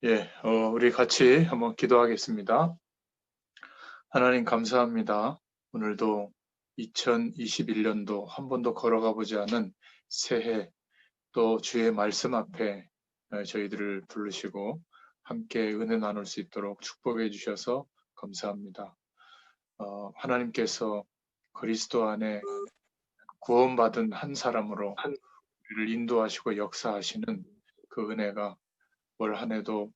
우리 같이 한번 기도하겠습니다. 하나님 감사합니다. 오늘도 2021년도 한 번도 걸어가 보지 않은 새해, 또 주의 말씀 앞에 저희들을 부르시고 함께 은혜 나눌 수 있도록 축복해 주셔서 감사합니다. 하나님께서 그리스도 안에 구원받은 한 사람으로 우리를 인도하시고 역사하시는 그 은혜가 올 한 해도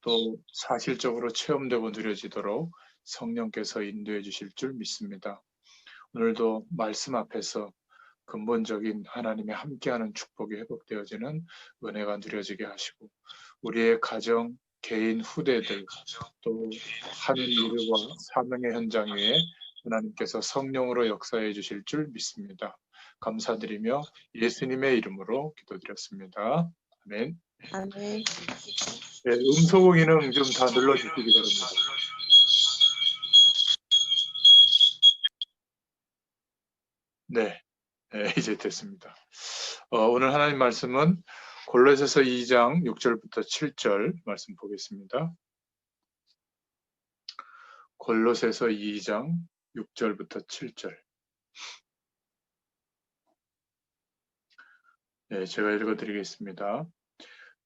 또 사실적으로 체험되고 누려지도록 성령께서 인도해 주실 줄 믿습니다. 오늘도 말씀 앞에서 근본적인 하나님의 함께하는 축복이 회복되어지는 은혜가 누려지게 하시고, 우리의 가정, 개인, 후대들, 또 하는 일과 사명의 현장 위에 하나님께서 성령으로 역사해 주실 줄 믿습니다. 감사드리며 예수님의 이름으로 기도드렸습니다. 아멘. 아멘. 음소거 기능 좀 다 눌러주시기 바랍니다. 네, 이제 됐습니다. 오늘 하나님 말씀은 골로새서 2장 6절부터 7절 말씀 보겠습니다. 골로새서 2장 6절부터 7절. 제가 읽어드리겠습니다.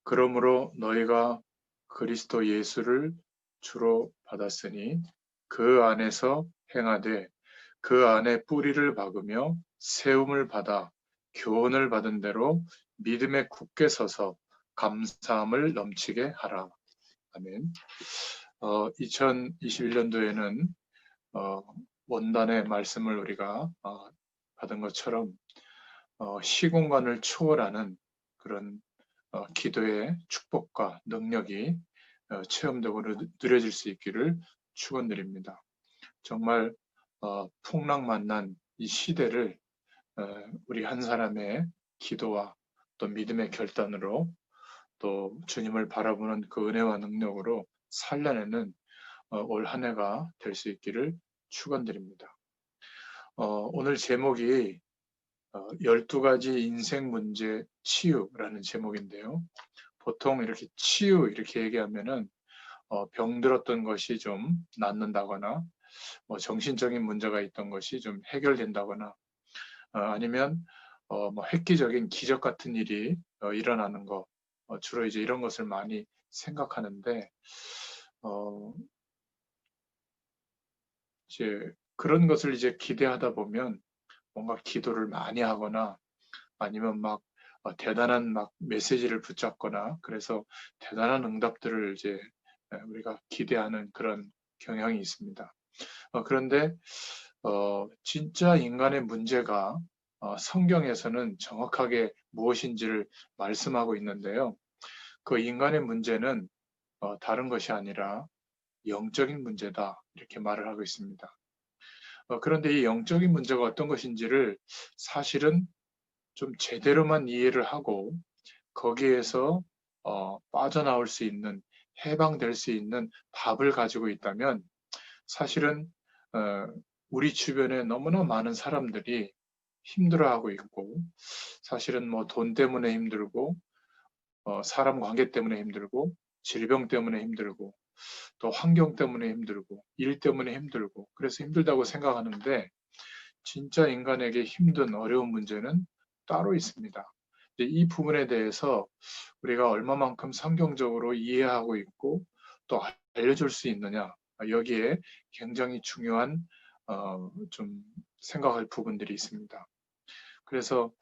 그러므로 너희가 그리스도 예수를 주로 받았으니 그 안에서 행하되 그 안에 뿌리를 박으며 세움을 받아 교훈을 받은 대로 믿음에 굳게 서서 감사함을 넘치게 하라. 아멘. 2021년도에는 원단의 말씀을 우리가 받은 것처럼 시공간을 초월하는 그런 기도의 축복과 능력이 체험되고 누려질 수 있기를 축원드립니다. 정말 풍랑 만난 이 시대를 우리 한 사람의 기도와 또 믿음의 결단으로 또 주님을 바라보는 그 은혜와 능력으로 살려내는 올 한 해가 될 수 있기를 축원드립니다. 오늘 제목이 12가지 인생 문제 치유라는 제목인데요. 보통 이렇게 치유 이렇게 얘기하면은 병들었던 것이 좀 낫는다거나 정신적인 문제가 있던 것이 좀 해결된다거나 아니면 획기적인 기적 같은 일이 일어나는 거, 주로 이제 이런 것을 많이 생각하는데 이제 그런 것을 이제 기대하다 보면 뭔가 기도를 많이 하거나 아니면 막 대단한 막 메시지를 붙잡거나 그래서 대단한 응답들을 이제 우리가 기대하는 그런 경향이 있습니다. 그런데 진짜 인간의 문제가 성경에서는 정확하게 무엇인지를 말씀하고 있는데요. 그 인간의 문제는 다른 것이 아니라 영적인 문제다 이렇게 말을 하고 있습니다. 그런데 이 영적인 문제가 어떤 것인지를 사실은 좀 제대로만 이해를 하고 거기에서 빠져나올 수 있는, 해방될 수 있는 답을 가지고 있다면 사실은 우리 주변에 너무나 많은 사람들이 힘들어하고 있고, 사실은 뭐 돈 때문에 힘들고 사람 관계 때문에 힘들고 질병 때문에 힘들고 또 환경 때문에 힘들고 일 때문에 힘들고 그래서 힘들다고 생각하는데, 진짜 인간에게 힘든 어려운 문제는 따로 있습니다. 이 부분에 대해서 우리가 얼마만큼 성경적으로 이해하고 있고 또 알려줄 수 있느냐, 여기에 굉장히 중요한 좀 생각할 부분들이 있습니다. 그래서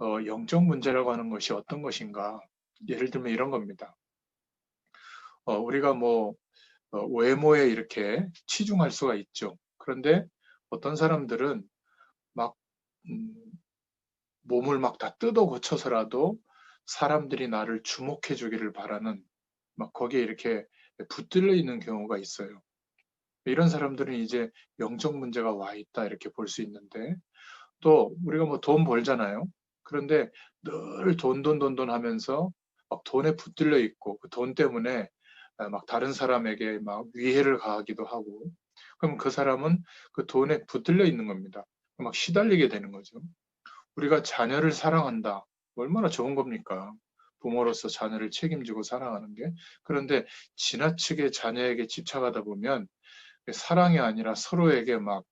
영적 문제라고 하는 것이 어떤 것인가? 예를 들면 이런 겁니다. 우리가 뭐 외모에 이렇게 치중할 수가 있죠. 그런데 어떤 사람들은 막 몸을 막 다 뜯어 고쳐서라도 사람들이 나를 주목해 주기를 바라는, 막 거기에 이렇게 붙들려 있는 경우가 있어요. 이런 사람들은 이제 영적 문제가 와 있다 이렇게 볼 수 있는데, 또 우리가 뭐 돈 벌잖아요. 그런데 늘 돈 하면서 막 돈에 붙들려 있고 그 돈 때문에 막 다른 사람에게 막 위해를 가하기도 하고, 그럼 그 사람은 그 돈에 붙들려 있는 겁니다. 막 시달리게 되는 거죠. 우리가 자녀를 사랑한다. 얼마나 좋은 겁니까? 부모로서 자녀를 책임지고 사랑하는 게. 그런데 지나치게 자녀에게 집착하다 보면 사랑이 아니라 서로에게 막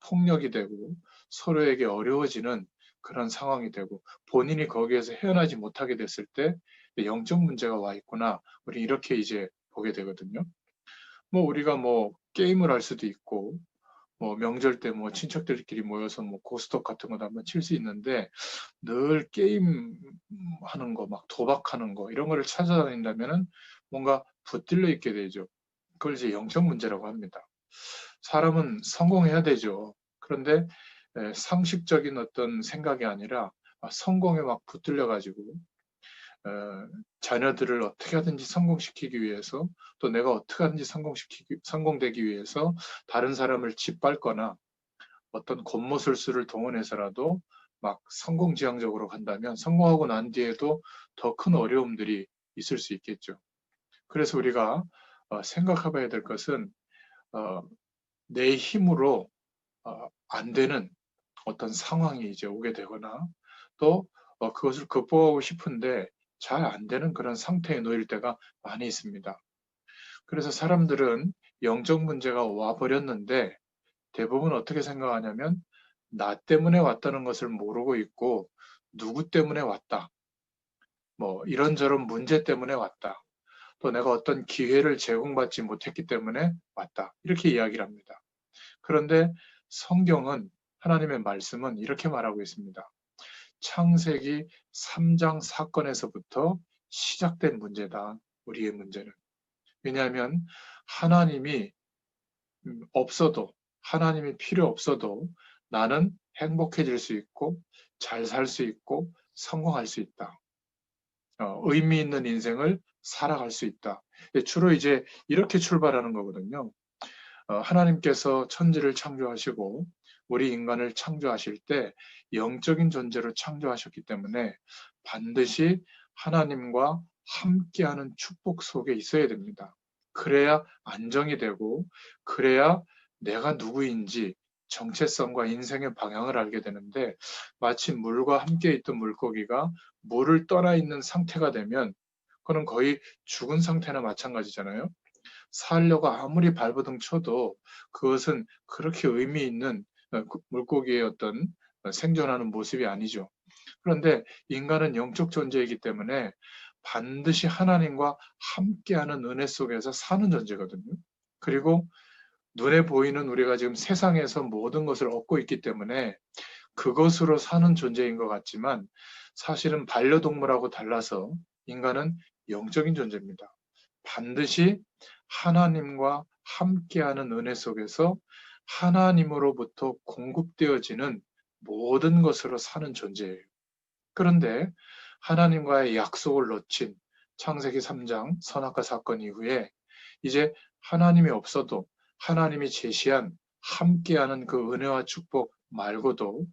폭력이 되고 서로에게 어려워지는 그런 상황이 되고 본인이 거기에서 헤어나지 못하게 됐을 때 영적 문제가 와 있구나. 우리 이렇게 이제 보게 되거든요. 뭐 우리가 뭐 게임을 할 수도 있고 뭐 명절 때 뭐 친척들끼리 모여서 뭐 고스톱 같은 것도 한번 칠 수 있는데 늘 게임 하는 거, 막 도박하는 거 이런 거를 찾아다닌다면은 뭔가 붙들려 있게 되죠. 그걸 이제 영적 문제라고 합니다. 사람은 성공해야 되죠. 그런데 상식적인 어떤 생각이 아니라 성공에 막 붙들려 가지고 어, 자녀들을 어떻게 하든지 성공시키기 위해서 또 내가 어떻게 하든지 성공되기 위해서 다른 사람을 짓밟거나 어떤 겉모술수를 동원해서라도 막 성공지향적으로 간다면 성공하고 난 뒤에도 더 큰 어려움들이 있을 수 있겠죠. 그래서 우리가 생각해 봐야 될 것은 어, 내 힘으로 안 되는 어떤 상황이 이제 오게 되거나 또 그것을 극복하고 싶은데 잘 안 되는 그런 상태에 놓일 때가 많이 있습니다. 그래서 사람들은 영적 문제가 와 버렸는데 대부분 어떻게 생각하냐면 나 때문에 왔다는 것을 모르고 있고 누구 때문에 왔다. 뭐 이런저런 문제 때문에 왔다. 또 내가 어떤 기회를 제공받지 못했기 때문에 왔다. 이렇게 이야기를 합니다. 그런데 성경은 하나님의 말씀은 이렇게 말하고 있습니다. 창세기 3장 사건에서부터 시작된 문제다. 우리의 문제는. 왜냐하면 하나님이 없어도 하나님이 필요 없어도 나는 행복해질 수 있고 잘 살 수 있고 성공할 수 있다. 의미 있는 인생을 살아갈 수 있다. 주로 이제 이렇게 출발하는 거거든요. 하나님께서 천지를 창조하시고 우리 인간을 창조하실 때 영적인 존재로 창조하셨기 때문에 반드시 하나님과 함께하는 축복 속에 있어야 됩니다. 그래야 안정이 되고 그래야 내가 누구인지 정체성과 인생의 방향을 알게 되는데 마치 물과 함께 있던 물고기가 물을 떠나 있는 상태가 되면 그는 거의 죽은 상태나 마찬가지잖아요. 살려고 아무리 발버둥 쳐도 그것은 그렇게 의미 있는 물고기의 어떤 생존하는 모습이 아니죠. 그런데 인간은 영적 존재이기 때문에 반드시 하나님과 함께하는 은혜 속에서 사는 존재거든요. 그리고 눈에 보이는 우리가 지금 세상에서 모든 것을 얻고 있기 때문에 그것으로 사는 존재인 것 같지만 사실은 반려동물하고 달라서 인간은 영적인 존재입니다. 반드시 하나님과 함께하는 은혜 속에서 하나님으로부터 공급되어지는 모든 것으로 사는 존재예요. 그런데 하나님과의 약속을 놓친 창세기 3장 선악과 사건 이후에 이제 하나님이 없어도 하나님이 제시한 함께하는 그 은혜와 축복 말고도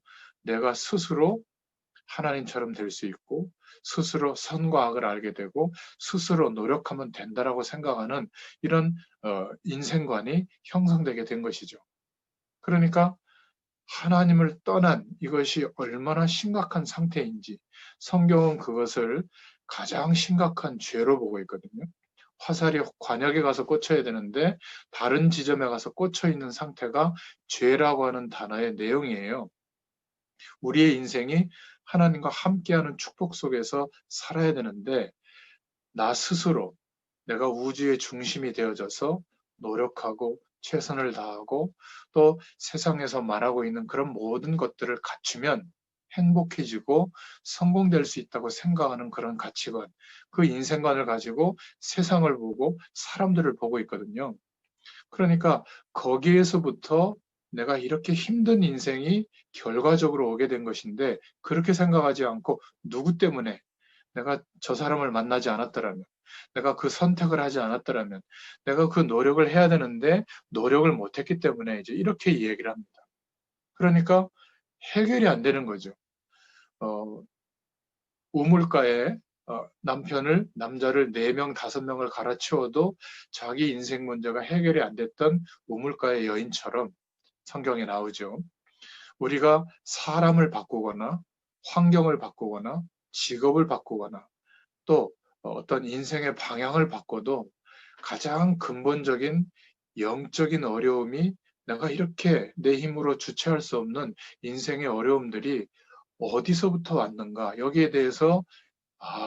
내가 스스로 하나님처럼 될 수 있고 스스로 선과 악을 알게 되고 스스로 노력하면 된다라고 생각하는 이런 인생관이 형성되게 된 것이죠. 그러니까 하나님을 떠난 이것이 얼마나 심각한 상태인지 성경은 그것을 가장 심각한 죄로 보고 있거든요. 화살이 관역에 가서 꽂혀야 되는데 다른 지점에 가서 꽂혀 있는 상태가 죄라고 하는 단어의 내용이에요. 우리의 인생이 하나님과 함께하는 축복 속에서 살아야 되는데 나 스스로 내가 우주의 중심이 되어져서 노력하고 최선을 다하고 또 세상에서 말하고 있는 그런 모든 것들을 갖추면 행복해지고 성공될 수 있다고 생각하는 그런 가치관, 그 인생관을 가지고 세상을 보고 사람들을 보고 있거든요. 그러니까 거기에서부터 내가 이렇게 힘든 인생이 결과적으로 오게 된 것인데 그렇게 생각하지 않고 누구 때문에 내가 저 사람을 만나지 않았더라면, 내가 그 선택을 하지 않았더라면, 내가 그 노력을 해야 되는데 노력을 못했기 때문에 이제 이렇게 얘기를 합니다. 그러니까 해결이 안 되는 거죠. 어, 우물가에 남자를 4명, 5명을 갈아치워도 자기 인생 문제가 해결이 안 됐던 우물가의 여인처럼 성경에 나오죠. 우리가 사람을 바꾸거나 환경을 바꾸거나 직업을 바꾸거나 또 어떤 인생의 방향을 바꿔도 가장 근본적인 영적인 어려움이 내가 이렇게 내 힘으로 주체할 수 없는 인생의 어려움들이 어디서부터 왔는가 여기에 대해서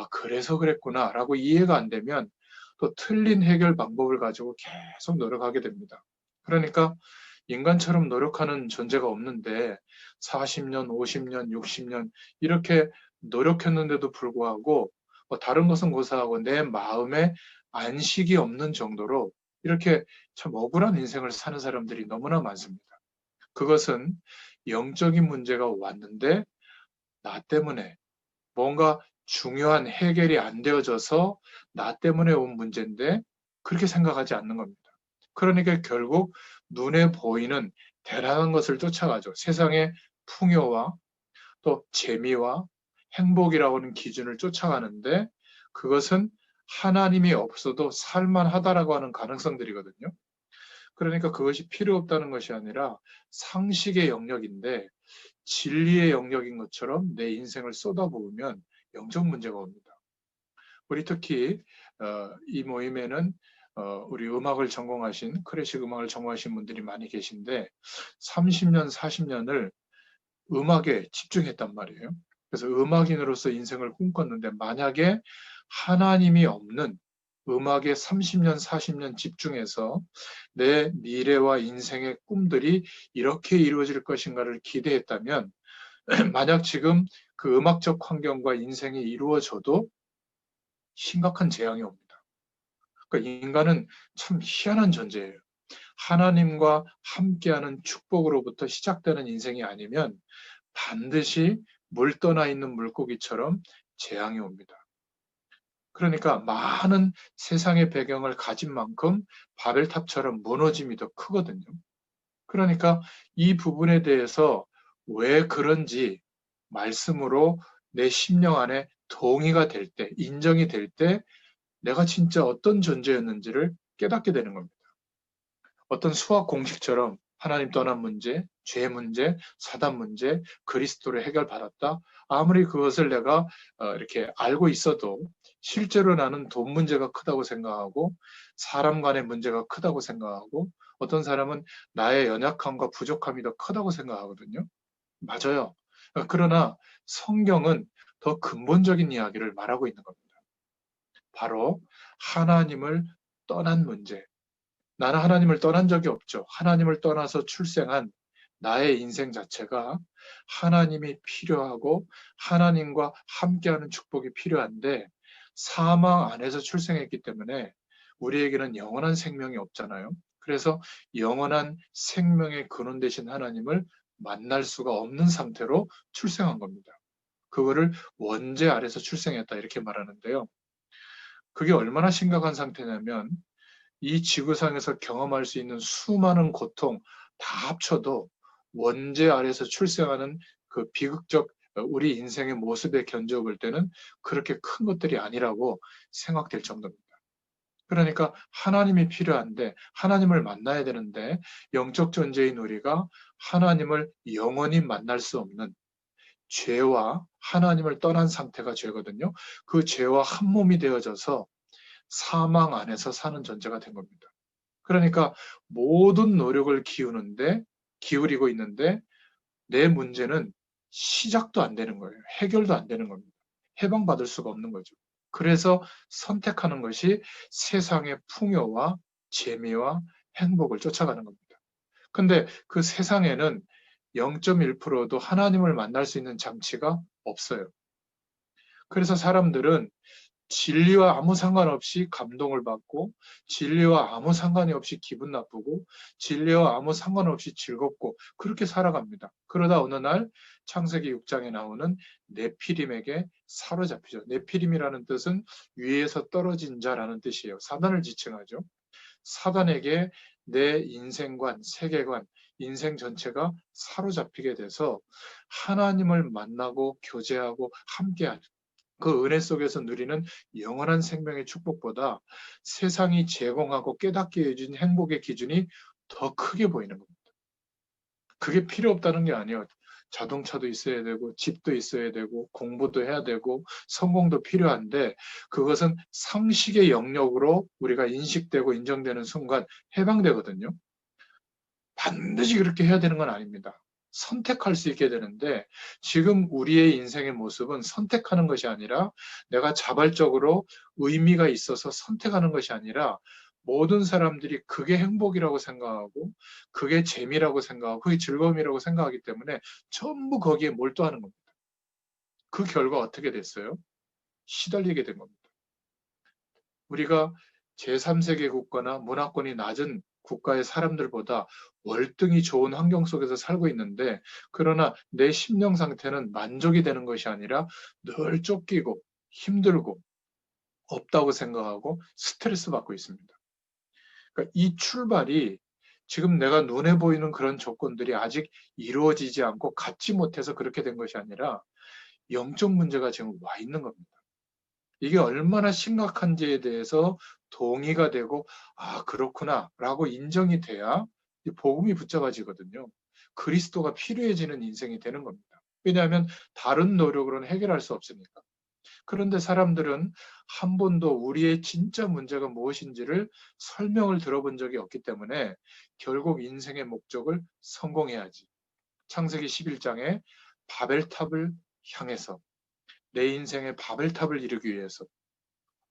그래서 그랬구나라고 이해가 안 되면 또 틀린 해결 방법을 가지고 계속 노력하게 됩니다. 그러니까 인간처럼 노력하는 존재가 없는데 40년, 50년, 60년 이렇게 노력했는데도 불구하고 다른 것은 고사하고 내 마음에 안식이 없는 정도로 이렇게 참 억울한 인생을 사는 사람들이 너무나 많습니다. 그것은 영적인 문제가 왔는데 나 때문에 뭔가 중요한 해결이 안 되어져서 나 때문에 온 문제인데 그렇게 생각하지 않는 겁니다. 그러니까 결국 눈에 보이는 대단한 것을 쫓아가죠. 세상의 풍요와 또 재미와 행복이라고 하는 기준을 쫓아가는데 그것은 하나님이 없어도 살만하다라고 하는 가능성들이거든요. 그러니까 그것이 필요 없다는 것이 아니라 상식의 영역인데 진리의 영역인 것처럼 내 인생을 쏟아부으면 영적 문제가 옵니다. 우리 특히 이 모임에는 우리 음악을 전공하신 클래식 음악을 전공하신 분들이 많이 계신데 30년, 40년을 음악에 집중했단 말이에요. 그래서 음악인으로서 인생을 꿈꿨는데 만약에 하나님이 없는 음악에 30년, 40년 집중해서 내 미래와 인생의 꿈들이 이렇게 이루어질 것인가를 기대했다면 만약 지금 그 음악적 환경과 인생이 이루어져도 심각한 재앙이 옵니다. 그러니까 인간은 참 희한한 존재예요. 하나님과 함께하는 축복으로부터 시작되는 인생이 아니면 반드시 물 떠나 있는 물고기처럼 재앙이 옵니다. 그러니까 많은 세상의 배경을 가진 만큼 바벨탑처럼 무너짐이 더 크거든요. 그러니까 이 부분에 대해서 왜 그런지 말씀으로 내 심령 안에 동의가 될 때, 인정이 될 때 내가 진짜 어떤 존재였는지를 깨닫게 되는 겁니다. 어떤 수학 공식처럼 하나님 떠난 문제, 죄 문제, 사단 문제, 그리스도로 해결받았다. 아무리 그것을 내가 이렇게 알고 있어도 실제로 나는 돈 문제가 크다고 생각하고 사람 간의 문제가 크다고 생각하고 어떤 사람은 나의 연약함과 부족함이 더 크다고 생각하거든요. 맞아요. 그러나 성경은 더 근본적인 이야기를 말하고 있는 겁니다. 바로 하나님을 떠난 문제. 나는 하나님을 떠난 적이 없죠. 하나님을 떠나서 출생한 나의 인생 자체가 하나님이 필요하고 하나님과 함께하는 축복이 필요한데 사망 안에서 출생했기 때문에 우리에게는 영원한 생명이 없잖아요. 그래서 영원한 생명의 근원 되신 하나님을 만날 수가 없는 상태로 출생한 겁니다. 그거를 원죄 아래서 출생했다 이렇게 말하는데요. 그게 얼마나 심각한 상태냐면 이 지구상에서 경험할 수 있는 수많은 고통 다 합쳐도 원죄 아래서 출생하는 그 비극적 우리 인생의 모습에 견져 볼 때는 그렇게 큰 것들이 아니라고 생각될 정도입니다. 그러니까 하나님이 필요한데 하나님을 만나야 되는데 영적 존재인 우리가 하나님을 영원히 만날 수 없는 죄와 하나님을 떠난 상태가 죄거든요. 그 죄와 한 몸이 되어져서 사망 안에서 사는 존재가 된 겁니다. 그러니까 모든 노력을 기울이고 있는데 내 문제는 시작도 안 되는 거예요. 해결도 안 되는 겁니다. 해방받을 수가 없는 거죠. 그래서 선택하는 것이 세상의 풍요와 재미와 행복을 쫓아가는 겁니다. 근데 그 세상에는 0.1%도 하나님을 만날 수 있는 장치가 없어요. 그래서 사람들은 진리와 아무 상관없이 감동을 받고 진리와 아무 상관이 없이 기분 나쁘고 진리와 아무 상관없이 즐겁고 그렇게 살아갑니다. 그러다 어느 날 창세기 6장에 나오는 네피림에게 사로잡히죠. 네피림이라는 뜻은 위에서 떨어진 자라는 뜻이에요. 사단을 지칭하죠. 사단에게 내 인생관, 세계관, 인생 전체가 사로잡히게 돼서 하나님을 만나고 교제하고 함께하는 그 은혜 속에서 누리는 영원한 생명의 축복보다 세상이 제공하고 깨닫게 해준 행복의 기준이 더 크게 보이는 겁니다. 그게 필요 없다는 게 아니에요. 자동차도 있어야 되고 집도 있어야 되고 공부도 해야 되고 성공도 필요한데 그것은 상식의 영역으로 우리가 인식되고 인정되는 순간 해방되거든요. 반드시 그렇게 해야 되는 건 아닙니다. 선택할 수 있게 되는데 지금 우리의 인생의 모습은 선택하는 것이 아니라 내가 자발적으로 의미가 있어서 선택하는 것이 아니라 모든 사람들이 그게 행복이라고 생각하고 그게 재미라고 생각하고 그게 즐거움이라고 생각하기 때문에 전부 거기에 몰두하는 겁니다. 그 결과 어떻게 됐어요? 시달리게 된 겁니다. 우리가 제3세계 국가나 문화권이 낮은 국가의 사람들보다 월등히 좋은 환경 속에서 살고 있는데 그러나 내 심령 상태는 만족이 되는 것이 아니라 늘 쫓기고 힘들고 없다고 생각하고 스트레스 받고 있습니다. 그러니까 이 출발이 지금 내가 눈에 보이는 그런 조건들이 아직 이루어지지 않고 갖지 못해서 그렇게 된 것이 아니라 영적 문제가 지금 와 있는 겁니다. 이게 얼마나 심각한지에 대해서 동의가 되고 아 그렇구나라고 인정이 돼야 복음이 붙잡아지거든요. 그리스도가 필요해지는 인생이 되는 겁니다. 왜냐하면 다른 노력으로는 해결할 수 없으니까. 그런데 사람들은 한 번도 우리의 진짜 문제가 무엇인지를 설명을 들어본 적이 없기 때문에 결국 인생의 목적을 성공해야지. 창세기 11장에 바벨탑을 향해서 내 인생의 바벨탑을 이루기 위해서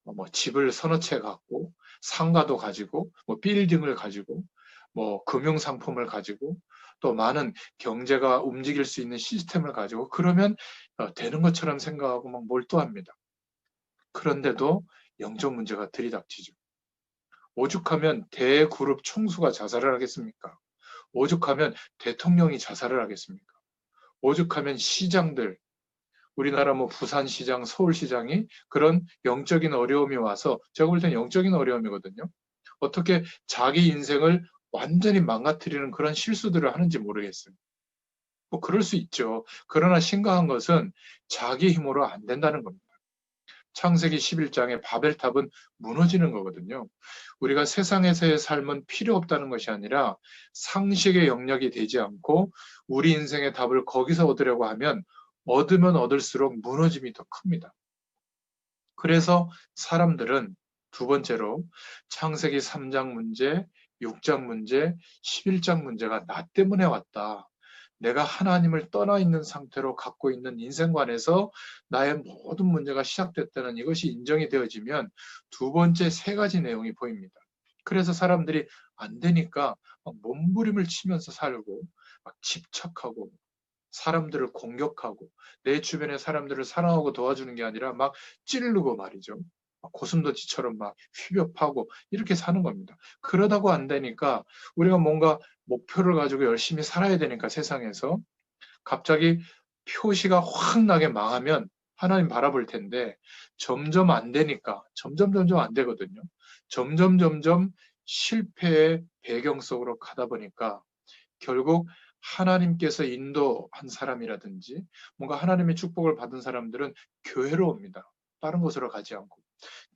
뭐 집을 서너 채 갖고 상가도 가지고 뭐 빌딩을 가지고 뭐 금융 상품을 가지고 또 많은 경제가 움직일 수 있는 시스템을 가지고 그러면 되는 것처럼 생각하고 막 몰두합니다. 그런데도 영적 문제가 들이닥치죠. 오죽하면 대그룹 총수가 자살을 하겠습니까? 오죽하면 대통령이 자살을 하겠습니까? 오죽하면 시장들, 우리나라 뭐 부산시장, 서울시장이 그런 영적인 어려움이 와서 제가 볼 땐 영적인 어려움이거든요. 어떻게 자기 인생을 완전히 망가뜨리는 그런 실수들을 하는지 모르겠어요. 뭐 그럴 수 있죠. 그러나 심각한 것은 자기 힘으로 안 된다는 겁니다. 창세기 11장의 바벨탑은 무너지는 거거든요. 우리가 세상에서의 삶은 필요 없다는 것이 아니라 상식의 영역이 되지 않고 우리 인생의 답을 거기서 얻으려고 하면 얻으면 얻을수록 무너짐이 더 큽니다. 그래서 사람들은 두 번째로 창세기 3장 문제, 6장 문제, 11장 문제가 나 때문에 왔다. 내가 하나님을 떠나 있는 상태로 갖고 있는 인생관에서 나의 모든 문제가 시작됐다는 이것이 인정이 되어지면 두 번째 세 가지 내용이 보입니다. 그래서 사람들이 안 되니까 막 몸부림을 치면서 살고 막 집착하고 사람들을 공격하고 내 주변의 사람들을 사랑하고 도와주는 게 아니라 막 찌르고 말이죠. 고슴도치처럼 막 휘벼파고 이렇게 사는 겁니다. 그러다고 안 되니까 우리가 뭔가 목표를 가지고 열심히 살아야 되니까 세상에서 갑자기 표시가 확 나게 망하면 하나님 바라볼 텐데 점점 안 되니까 점점 안 되거든요. 점점 실패의 배경 속으로 가다 보니까 결국 하나님께서 인도한 사람이라든지 뭔가 하나님의 축복을 받은 사람들은 교회로 옵니다. 다른 곳으로 가지 않고.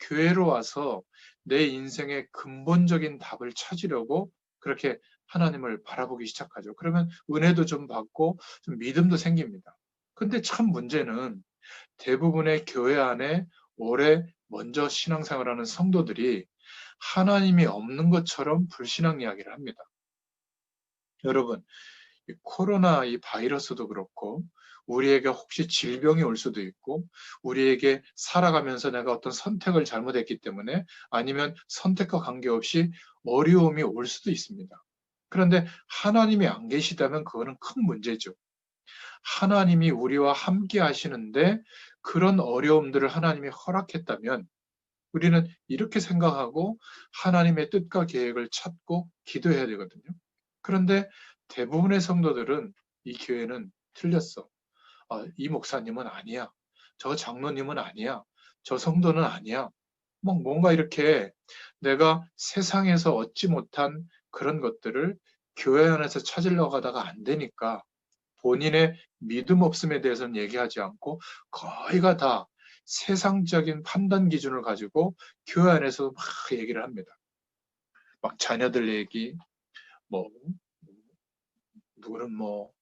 교회로 와서 내 인생의 근본적인 답을 찾으려고 그렇게 하나님을 바라보기 시작하죠. 그러면 은혜도 좀 받고 좀 믿음도 생깁니다. 근데 참 문제는 대부분의 교회 안에 오래 먼저 신앙생활하는 성도들이 하나님이 없는 것처럼 불신앙 이야기를 합니다. 여러분, 이 코로나 이 바이러스도 그렇고 우리에게 혹시 질병이 올 수도 있고 우리에게 살아가면서 내가 어떤 선택을 잘못했기 때문에 아니면 선택과 관계없이 어려움이 올 수도 있습니다. 그런데 하나님이 안 계시다면 그거는 큰 문제죠. 하나님이 우리와 함께 하시는데 그런 어려움들을 하나님이 허락했다면 우리는 이렇게 생각하고 하나님의 뜻과 계획을 찾고 기도해야 되거든요. 그런데 대부분의 성도들은 이 교회는 틀렸어. 이 목사님은 아니야. 저 장로님은 아니야. 저 성도는 아니야. 뭐 뭔가 이렇게 내가 세상에서 얻지 못한 그런 것들을 교회 안에서 찾으려고 하다가 안 되니까 본인의 믿음 없음에 대해서는 얘기하지 않고 거의가 다 세상적인 판단 기준을 가지고 교회 안에서 막 얘기를 합니다. 막 자녀들 얘기, 뭐 누구는 뭐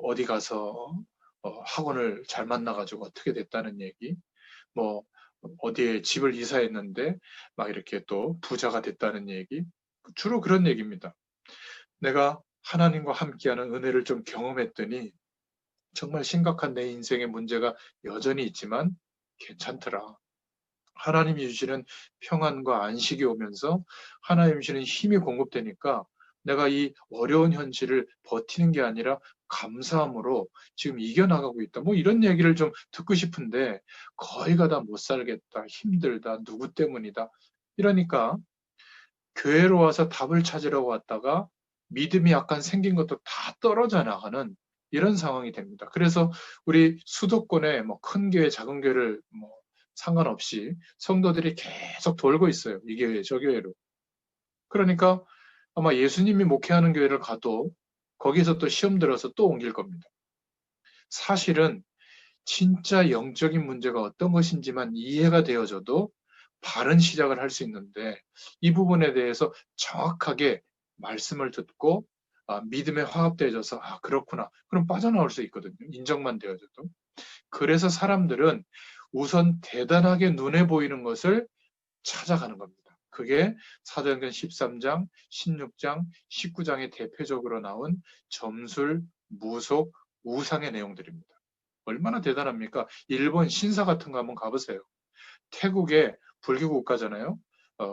어디 가서 학원을 잘 만나가지고 어떻게 됐다는 얘기, 뭐 어디에 집을 이사했는데 막 이렇게 또 부자가 됐다는 얘기, 주로 그런 얘기입니다. 내가 하나님과 함께하는 은혜를 좀 경험했더니 정말 심각한 내 인생의 문제가 여전히 있지만 괜찮더라. 하나님이 주시는 평안과 안식이 오면서 하나님이 주시는 힘이 공급되니까 내가 이 어려운 현실을 버티는 게 아니라 감사함으로 지금 이겨나가고 있다. 뭐 이런 얘기를 좀 듣고 싶은데 거의가 다 못 살겠다. 힘들다. 누구 때문이다. 이러니까 교회로 와서 답을 찾으려고 왔다가 믿음이 약간 생긴 것도 다 떨어져 나가는 이런 상황이 됩니다. 그래서 우리 수도권에 뭐 큰 교회, 작은 교회를 뭐 상관없이 성도들이 계속 돌고 있어요. 이 교회, 저 교회로. 그러니까 아마 예수님이 목회하는 교회를 가도 거기서 또 시험 들어서 또 옮길 겁니다. 사실은 진짜 영적인 문제가 어떤 것인지만 이해가 되어져도 바른 시작을 할 수 있는데 이 부분에 대해서 정확하게 말씀을 듣고 믿음에 화합되어져서 그렇구나. 그럼 빠져나올 수 있거든요. 인정만 되어져도. 그래서 사람들은 우선 대단하게 눈에 보이는 것을 찾아가는 겁니다. 그게 사도행전 13장, 16장, 19장에 대표적으로 나온 점술, 무속, 우상의 내용들입니다. 얼마나 대단합니까? 일본 신사 같은 거 한번 가보세요. 태국의 불교 국가잖아요.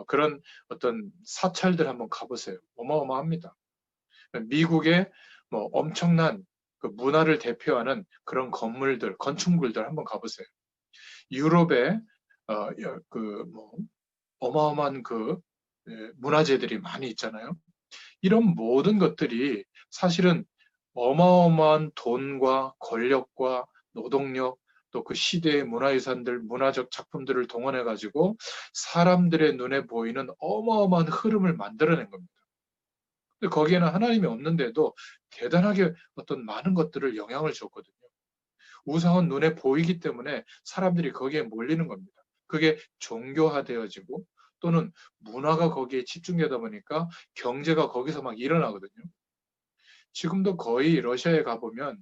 그런 어떤 사찰들 한번 가보세요. 어마어마합니다. 미국의 뭐 엄청난 그 문화를 대표하는 그런 건물들, 건축물들 한번 가보세요. 유럽의 그뭐 어마어마한 그 문화재들이 많이 있잖아요. 이런 모든 것들이 사실은 어마어마한 돈과 권력과 노동력 또 그 시대의 문화유산들, 문화적 작품들을 동원해 가지고 사람들의 눈에 보이는 어마어마한 흐름을 만들어낸 겁니다. 근데 거기에는 하나님이 없는데도 대단하게 어떤 많은 것들을 영향을 줬거든요. 우상은 눈에 보이기 때문에 사람들이 거기에 몰리는 겁니다. 그게 종교화되어지고 또는 문화가 거기에 집중되다 보니까 경제가 거기서 막 일어나거든요. 지금도 거의 러시아에 가보면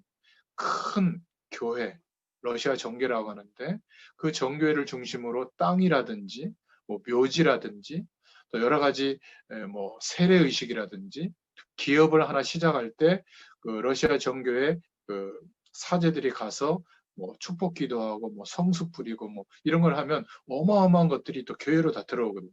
큰 교회, 러시아 정교라고 하는데 그 정교회를 중심으로 땅이라든지 뭐 묘지라든지 또 여러 가지 뭐 세례 의식이라든지 기업을 하나 시작할 때 그 러시아 정교회 그 사제들이 가서 뭐 축복 기도하고 뭐 성수 뿌리고 뭐 이런 걸 하면 어마어마한 것들이 또 교회로 다 들어오거든요.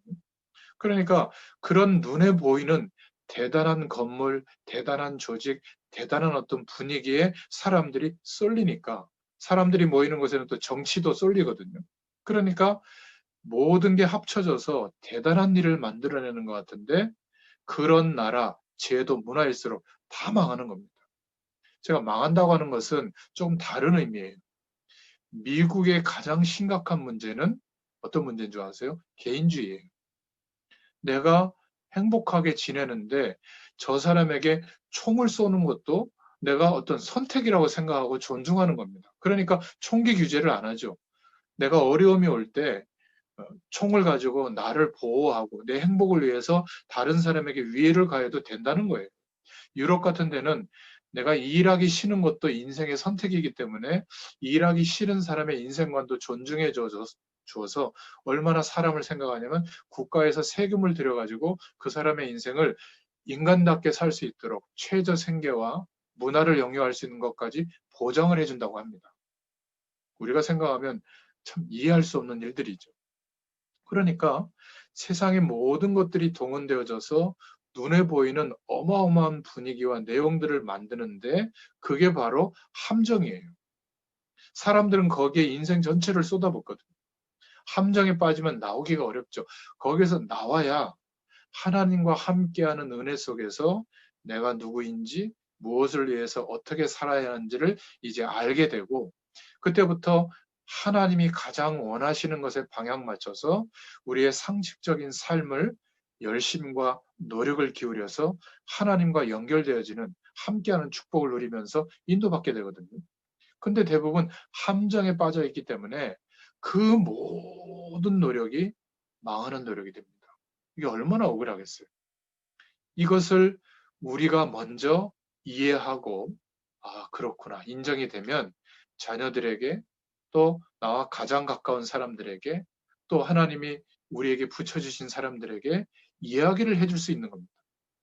그러니까 그런 눈에 보이는 대단한 건물, 대단한 조직, 대단한 어떤 분위기에 사람들이 쏠리니까 사람들이 모이는 곳에는 또 정치도 쏠리거든요. 그러니까 모든 게 합쳐져서 대단한 일을 만들어내는 것 같은데 그런 나라, 제도, 문화일수록 다 망하는 겁니다. 제가 망한다고 하는 것은 좀 다른 의미예요. 미국의 가장 심각한 문제는 어떤 문제인 줄 아세요? 개인주의예요. 내가 행복하게 지내는데 저 사람에게 총을 쏘는 것도 내가 어떤 선택이라고 생각하고 존중하는 겁니다. 그러니까 총기 규제를 안 하죠. 내가 어려움이 올 때 총을 가지고 나를 보호하고 내 행복을 위해서 다른 사람에게 위해를 가해도 된다는 거예요. 유럽 같은 데는 내가 일하기 싫은 것도 인생의 선택이기 때문에 일하기 싫은 사람의 인생관도 존중해 주어서 얼마나 사람을 생각하냐면 국가에서 세금을 들여가지고 그 사람의 인생을 인간답게 살 수 있도록 최저 생계와 문화를 영유할 수 있는 것까지 보장을 해준다고 합니다. 우리가 생각하면 참 이해할 수 없는 일들이죠. 그러니까 세상의 모든 것들이 동원되어져서 눈에 보이는 어마어마한 분위기와 내용들을 만드는데 그게 바로 함정이에요. 사람들은 거기에 인생 전체를 쏟아붓거든요. 함정에 빠지면 나오기가 어렵죠. 거기서 나와야 하나님과 함께하는 은혜 속에서 내가 누구인지 무엇을 위해서 어떻게 살아야 하는지를 이제 알게 되고 그때부터 하나님이 가장 원하시는 것에 방향 맞춰서 우리의 상식적인 삶을 열심과 노력을 기울여서 하나님과 연결되어지는 함께하는 축복을 누리면서 인도받게 되거든요. 근데 대부분 함정에 빠져 있기 때문에 그 모든 노력이 망하는 노력이 됩니다. 이게 얼마나 억울하겠어요. 이것을 우리가 먼저 이해하고 아, 그렇구나. 인정이 되면 자녀들에게 또 나와 가장 가까운 사람들에게 또 하나님이 우리에게 붙여주신 사람들에게 이야기를 해줄 수 있는 겁니다.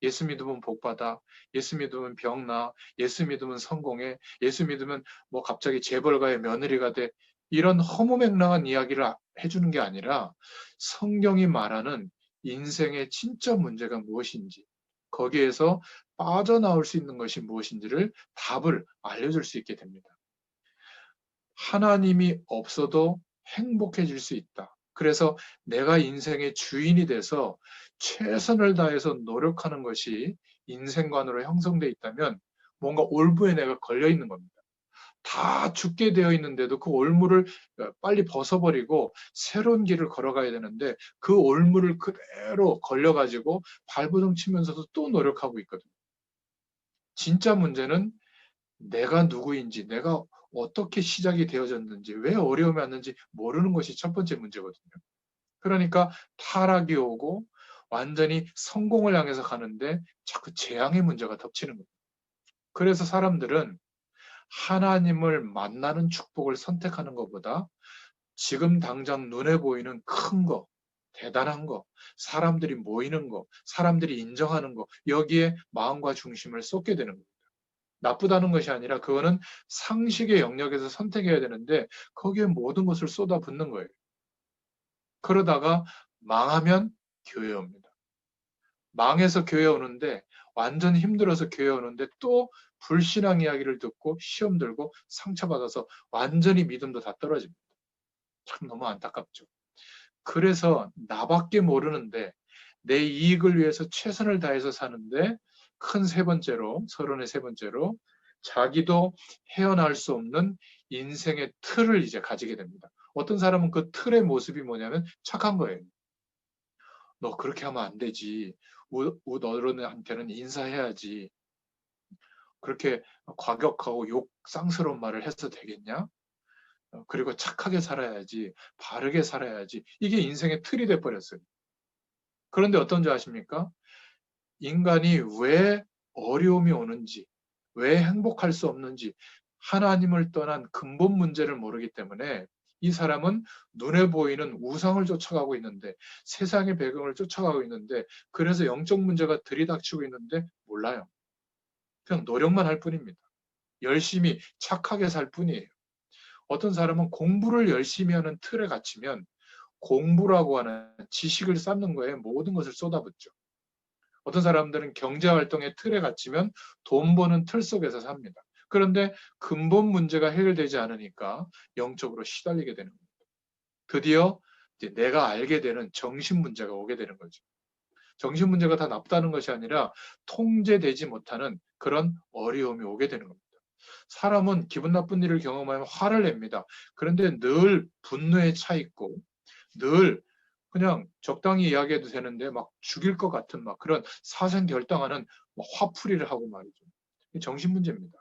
예수 믿으면 복 받아. 예수 믿으면 병 나. 예수 믿으면 성공해. 예수 믿으면 뭐 갑자기 재벌가의 며느리가 돼. 이런 허무맹랑한 이야기를 해주는 게 아니라 성경이 말하는 인생의 진짜 문제가 무엇인지 거기에서 빠져나올 수 있는 것이 무엇인지를 답을 알려줄 수 있게 됩니다. 하나님이 없어도 행복해질 수 있다. 그래서 내가 인생의 주인이 돼서 최선을 다해서 노력하는 것이 인생관으로 형성돼 있다면 뭔가 올무에 내가 걸려 있는 겁니다. 다 죽게 되어 있는데도 그 올무를 빨리 벗어버리고 새로운 길을 걸어가야 되는데 그 올무를 그대로 걸려가지고 발버둥 치면서도 또 노력하고 있거든요. 진짜 문제는 내가 누구인지, 내가 어떻게 시작이 되어졌는지, 왜 어려움이 왔는지 모르는 것이 첫 번째 문제거든요. 그러니까 타락이 오고 완전히 성공을 향해서 가는데 자꾸 재앙의 문제가 덮치는 거예요. 그래서 사람들은 하나님을 만나는 축복을 선택하는 것보다 지금 당장 눈에 보이는 큰 거, 대단한 거, 사람들이 모이는 거, 사람들이 인정하는 거, 여기에 마음과 중심을 쏟게 되는 거예요. 나쁘다는 것이 아니라 그거는 상식의 영역에서 선택해야 되는데 거기에 모든 것을 쏟아붓는 거예요. 그러다가 망하면 교회 옵니다. 망해서 교회 오는데 완전 힘들어서 교회 오는데 또 불신앙 이야기를 듣고 시험 들고 상처받아서 완전히 믿음도 다 떨어집니다. 참 너무 안타깝죠. 그래서 나밖에 모르는데 내 이익을 위해서 최선을 다해서 사는데 큰 세 번째로, 서론의 세 번째로 자기도 헤어나올 수 없는 인생의 틀을 이제 가지게 됩니다. 어떤 사람은 그 틀의 모습이 뭐냐면 착한 거예요. 너 그렇게 하면 안 되지. 옷 어른한테는 인사해야지. 그렇게 과격하고 욕상스러운 말을 해서 되겠냐? 그리고 착하게 살아야지. 바르게 살아야지. 이게 인생의 틀이 돼버렸어요. 그런데 어떤 줄 아십니까? 인간이 왜 어려움이 오는지, 왜 행복할 수 없는지 하나님을 떠난 근본 문제를 모르기 때문에 이 사람은 눈에 보이는 우상을 쫓아가고 있는데 세상의 배경을 쫓아가고 있는데 그래서 영적 문제가 들이닥치고 있는데 몰라요. 그냥 노력만 할 뿐입니다. 열심히 착하게 살 뿐이에요. 어떤 사람은 공부를 열심히 하는 틀에 갇히면 공부라고 하는 지식을 쌓는 거에 모든 것을 쏟아붓죠. 어떤 사람들은 경제 활동의 틀에 갇히면 돈 버는 틀 속에서 삽니다. 그런데 근본 문제가 해결되지 않으니까 영적으로 시달리게 되는 겁니다. 드디어 이제 내가 알게 되는 정신 문제가 오게 되는 거죠. 정신 문제가 다 나쁘다는 것이 아니라 통제되지 못하는 그런 어려움이 오게 되는 겁니다. 사람은 기분 나쁜 일을 경험하면 화를 냅니다. 그런데 늘 분노에 차 있고 늘 그냥 적당히 이야기해도 되는데 막 죽일 것 같은 막 그런 사생결당하는 화풀이를 하고 말이죠. 정신 문제입니다.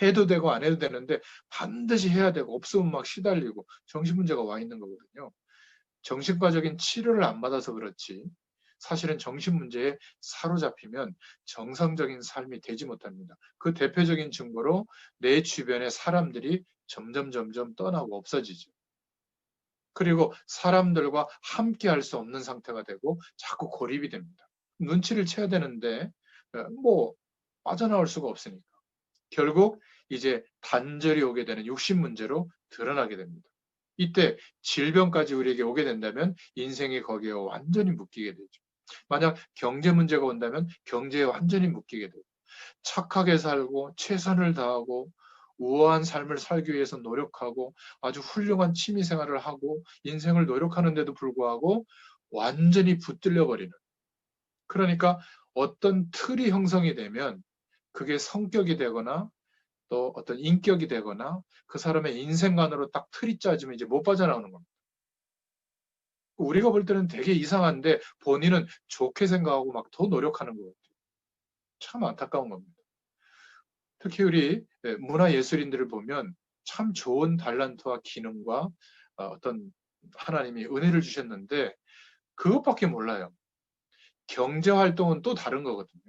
해도 되고 안 해도 되는데 반드시 해야 되고 없으면 막 시달리고 정신 문제가 와 있는 거거든요. 정신과적인 치료를 안 받아서 그렇지 사실은 정신 문제에 사로잡히면 정상적인 삶이 되지 못합니다. 그 대표적인 증거로 내 주변의 사람들이 점점 떠나고 없어지죠. 그리고 사람들과 함께 할 수 없는 상태가 되고 자꾸 고립이 됩니다. 눈치를 채야 되는데 뭐 빠져나올 수가 없으니까. 결국 이제 단절이 오게 되는 육신 문제로 드러나게 됩니다. 이때 질병까지 우리에게 오게 된다면 인생이 거기에 완전히 묶이게 되죠. 만약 경제 문제가 온다면 경제에 완전히 묶이게 되고 착하게 살고 최선을 다하고 우아한 삶을 살기 위해서 노력하고 아주 훌륭한 취미 생활을 하고 인생을 노력하는데도 불구하고 완전히 붙들려 버리는 그러니까 어떤 틀이 형성이 되면 그게 성격이 되거나 또 어떤 인격이 되거나 그 사람의 인생관으로 딱 틀이 짜지면 이제 못 빠져나오는 겁니다. 우리가 볼 때는 되게 이상한데 본인은 좋게 생각하고 막 더 노력하는 것 같아요. 참 안타까운 겁니다. 특히 우리 문화예술인들을 보면 참 좋은 달란트와 기능과 어떤 하나님이 은혜를 주셨는데 그것밖에 몰라요. 경제 활동은 또 다른 거거든요.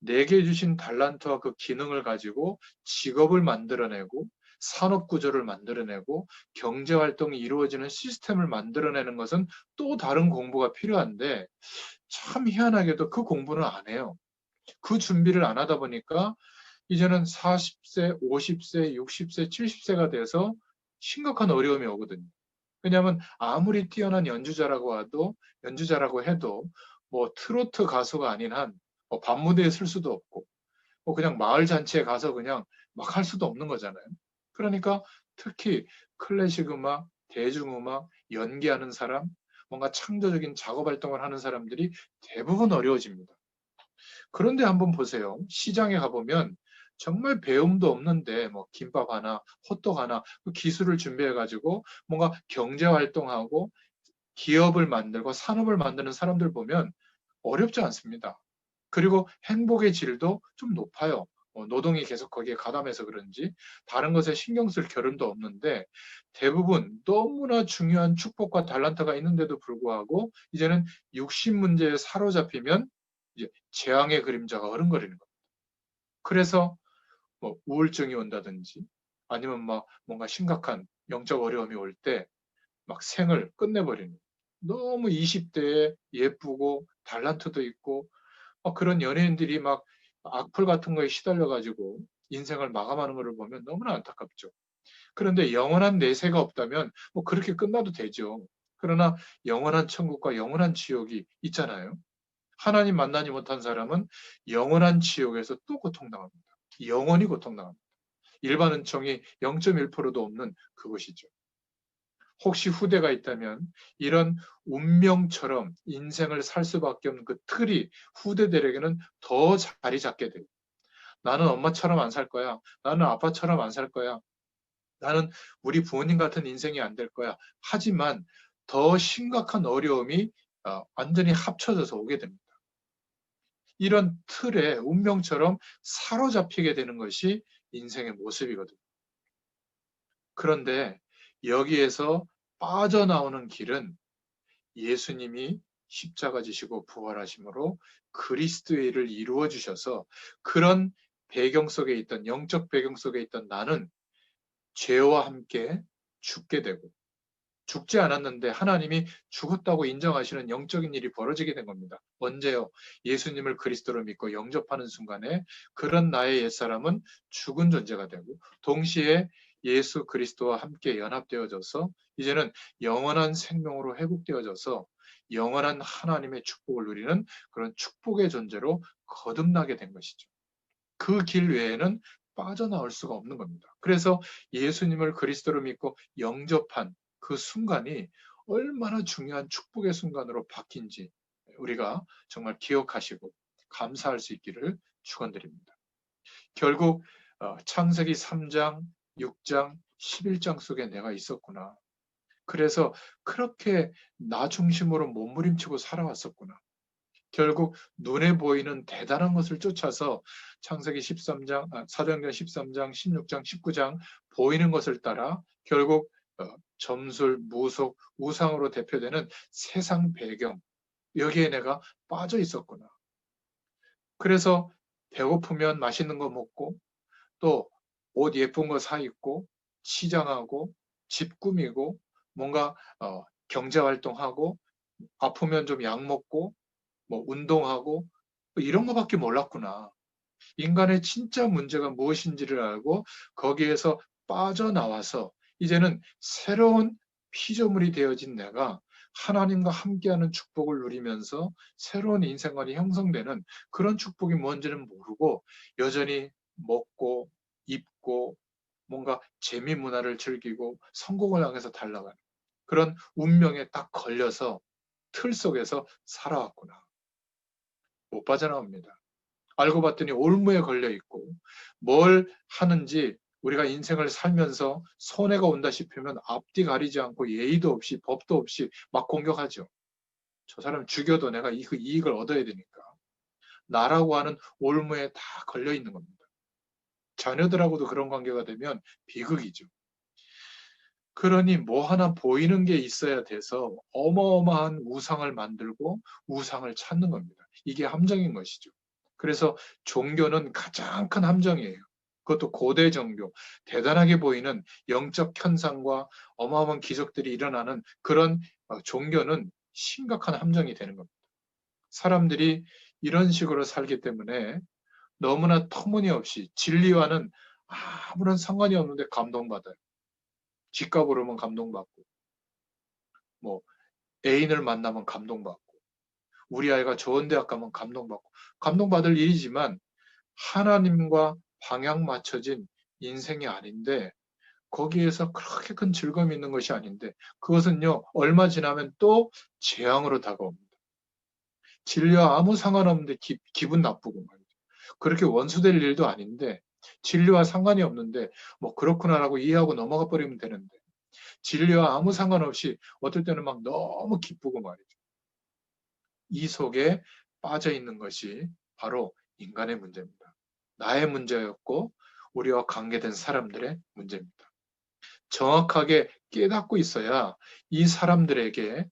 내게 주신 달란트와 그 기능을 가지고 직업을 만들어내고 산업 구조를 만들어내고 경제 활동이 이루어지는 시스템을 만들어내는 것은 또 다른 공부가 필요한데 참 희한하게도 그 공부는 안 해요. 그 준비를 안 하다 보니까 이제는 40세, 50세, 60세, 70세가 돼서 심각한 어려움이 오거든요. 왜냐하면 아무리 뛰어난 연주자라고 해도 뭐 트로트 가수가 아닌 한 밤무대에 설 수도 없고 그냥 마을 잔치에 가서 그냥 막 할 수도 없는 거잖아요. 그러니까 특히 클래식 음악, 대중음악, 연기하는 사람, 뭔가 창조적인 작업 활동을 하는 사람들이 대부분 어려워집니다. 그런데 한번 보세요. 시장에 가보면 정말 배움도 없는데 뭐 김밥 하나, 호떡 하나 그 기술을 준비해 가지고 뭔가 경제 활동하고 기업을 만들고 산업을 만드는 사람들 보면 어렵지 않습니다. 그리고 행복의 질도 좀 높아요. 노동이 계속 거기에 가담해서 그런지 다른 것에 신경 쓸 겨를도 없는데 대부분 너무나 중요한 축복과 달란트가 있는데도 불구하고 이제는 육신 문제에 사로잡히면 이제 재앙의 그림자가 어른거리는 겁니다. 그래서 뭐 우울증이 온다든지 아니면 막 뭔가 심각한 영적 어려움이 올 때 막 생을 끝내버리는 너무 20대에 예쁘고 달란트도 있고 그런 연예인들이 막 악플 같은 거에 시달려 가지고 인생을 마감하는 것을 보면 너무나 안타깝죠. 그런데 영원한 내세가 없다면 뭐 그렇게 끝나도 되죠. 그러나 영원한 천국과 영원한 지옥이 있잖아요. 하나님 만나지 못한 사람은 영원한 지옥에서 또 고통당합니다. 영원히 고통당합니다. 일반 은총이 0.1%도 없는 그것이죠. 혹시 후대가 있다면 이런 운명처럼 인생을 살 수밖에 없는 그 틀이 후대들에게는 더 자리 잡게 돼요. 나는 엄마처럼 안 살 거야. 나는 아빠처럼 안 살 거야. 나는 우리 부모님 같은 인생이 안 될 거야. 하지만 더 심각한 어려움이 완전히 합쳐져서 오게 됩니다. 이런 틀에 운명처럼 사로잡히게 되는 것이 인생의 모습이거든요. 그런데 여기에서 빠져나오는 길은 예수님이 십자가 지시고 부활하심으로 그리스도의 일을 이루어 주셔서 그런 배경 속에 있던 영적 배경 속에 있던 나는 죄와 함께 죽게 되고 죽지 않았는데 하나님이 죽었다고 인정하시는 영적인 일이 벌어지게 된 겁니다. 언제요? 예수님을 그리스도로 믿고 영접하는 순간에 그런 나의 옛사람은 죽은 존재가 되고 동시에 예수 그리스도와 함께 연합되어져서 이제는 영원한 생명으로 회복되어져서 영원한 하나님의 축복을 누리는 그런 축복의 존재로 거듭나게 된 것이죠. 그 길 외에는 빠져나올 수가 없는 겁니다. 그래서 예수님을 그리스도로 믿고 영접한 그 순간이 얼마나 중요한 축복의 순간으로 바뀐지 우리가 정말 기억하시고 감사할 수 있기를 축원드립니다. 결국 창세기 3장, 6장, 11장 속에 내가 있었구나. 그래서 그렇게 나 중심으로 몸부림치고 살아왔었구나. 결국 눈에 보이는 대단한 것을 쫓아서 창세기 13장, 사도행전 13장, 16장, 19장 보이는 것을 따라 결국 점술, 무속, 우상으로 대표되는 세상 배경 여기에 내가 빠져 있었구나. 그래서 배고프면 맛있는 거 먹고 또 옷 예쁜 거 사 입고 치장하고 집 꾸미고 뭔가 경제 활동하고 아프면 좀 약 먹고 뭐 운동하고 뭐 이런 거밖에 몰랐구나. 인간의 진짜 문제가 무엇인지를 알고 거기에서 빠져나와서 이제는 새로운 피조물이 되어진 내가 하나님과 함께하는 축복을 누리면서 새로운 인생관이 형성되는 그런 축복이 뭔지는 모르고 여전히 먹고 입고 뭔가 재미 문화를 즐기고 성공을 향해서 달려가는 그런 운명에 딱 걸려서 틀 속에서 살아왔구나. 못 빠져나옵니다. 알고 봤더니 올무에 걸려 있고 뭘 하는지 우리가 인생을 살면서 손해가 온다 싶으면 앞뒤 가리지 않고 예의도 없이 법도 없이 막 공격하죠. 저 사람 죽여도 내가 그 이익을 얻어야 되니까. 나라고 하는 올무에 다 걸려 있는 겁니다. 자녀들하고도 그런 관계가 되면 비극이죠. 그러니 뭐 하나 보이는 게 있어야 돼서 어마어마한 우상을 만들고 우상을 찾는 겁니다. 이게 함정인 것이죠. 그래서 종교는 가장 큰 함정이에요. 그것도 고대 종교, 대단하게 보이는 영적 현상과 어마어마한 기적들이 일어나는 그런 종교는 심각한 함정이 되는 겁니다. 사람들이 이런 식으로 살기 때문에 너무나 터무니없이 진리와는 아무런 상관이 없는데 감동받아요. 집값 오르면 감동받고, 뭐 애인을 만나면 감동받고, 우리 아이가 좋은 대학 가면 감동받고, 감동받을 일이지만 하나님과 방향 맞춰진 인생이 아닌데 거기에서 그렇게 큰 즐거움이 있는 것이 아닌데 그것은요 얼마 지나면 또 재앙으로 다가옵니다. 진리와 아무 상관없는데 기분 나쁘고 말이죠. 그렇게 원수될 일도 아닌데 진리와 상관이 없는데 뭐 그렇구나라고 이해하고 넘어가 버리면 되는데 진리와 아무 상관없이 어떨 때는 막 너무 기쁘고 말이죠. 이 속에 빠져 있는 것이 바로 인간의 문제입니다. 나의 문제였고 우리와 관계된 사람들의 문제입니다. 정확하게 깨닫고 있어야 이 사람들에게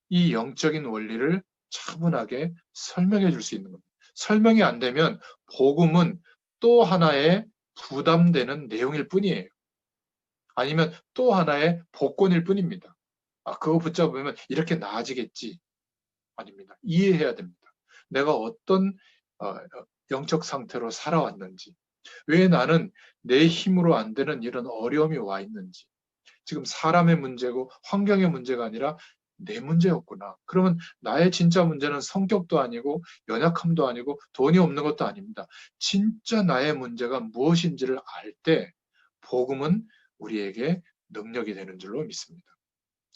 이 영적인 원리를 차분하게 설명해 줄 수 있는 겁니다. 설명이 안 되면 복음은 또 하나의 부담되는 내용일 뿐이에요. 아니면 또 하나의 복권일 뿐입니다. 그거 붙잡으면 이렇게 나아지겠지. 아닙니다. 이해해야 됩니다. 내가 어떤 영적 상태로 살아왔는지, 왜 나는 내 힘으로 안 되는 이런 어려움이 와 있는지, 지금 사람의 문제고 환경의 문제가 아니라 내 문제였구나. 그러면 나의 진짜 문제는 성격도 아니고 연약함도 아니고 돈이 없는 것도 아닙니다. 진짜 나의 문제가 무엇인지를 알 때 복음은 우리에게 능력이 되는 줄로 믿습니다.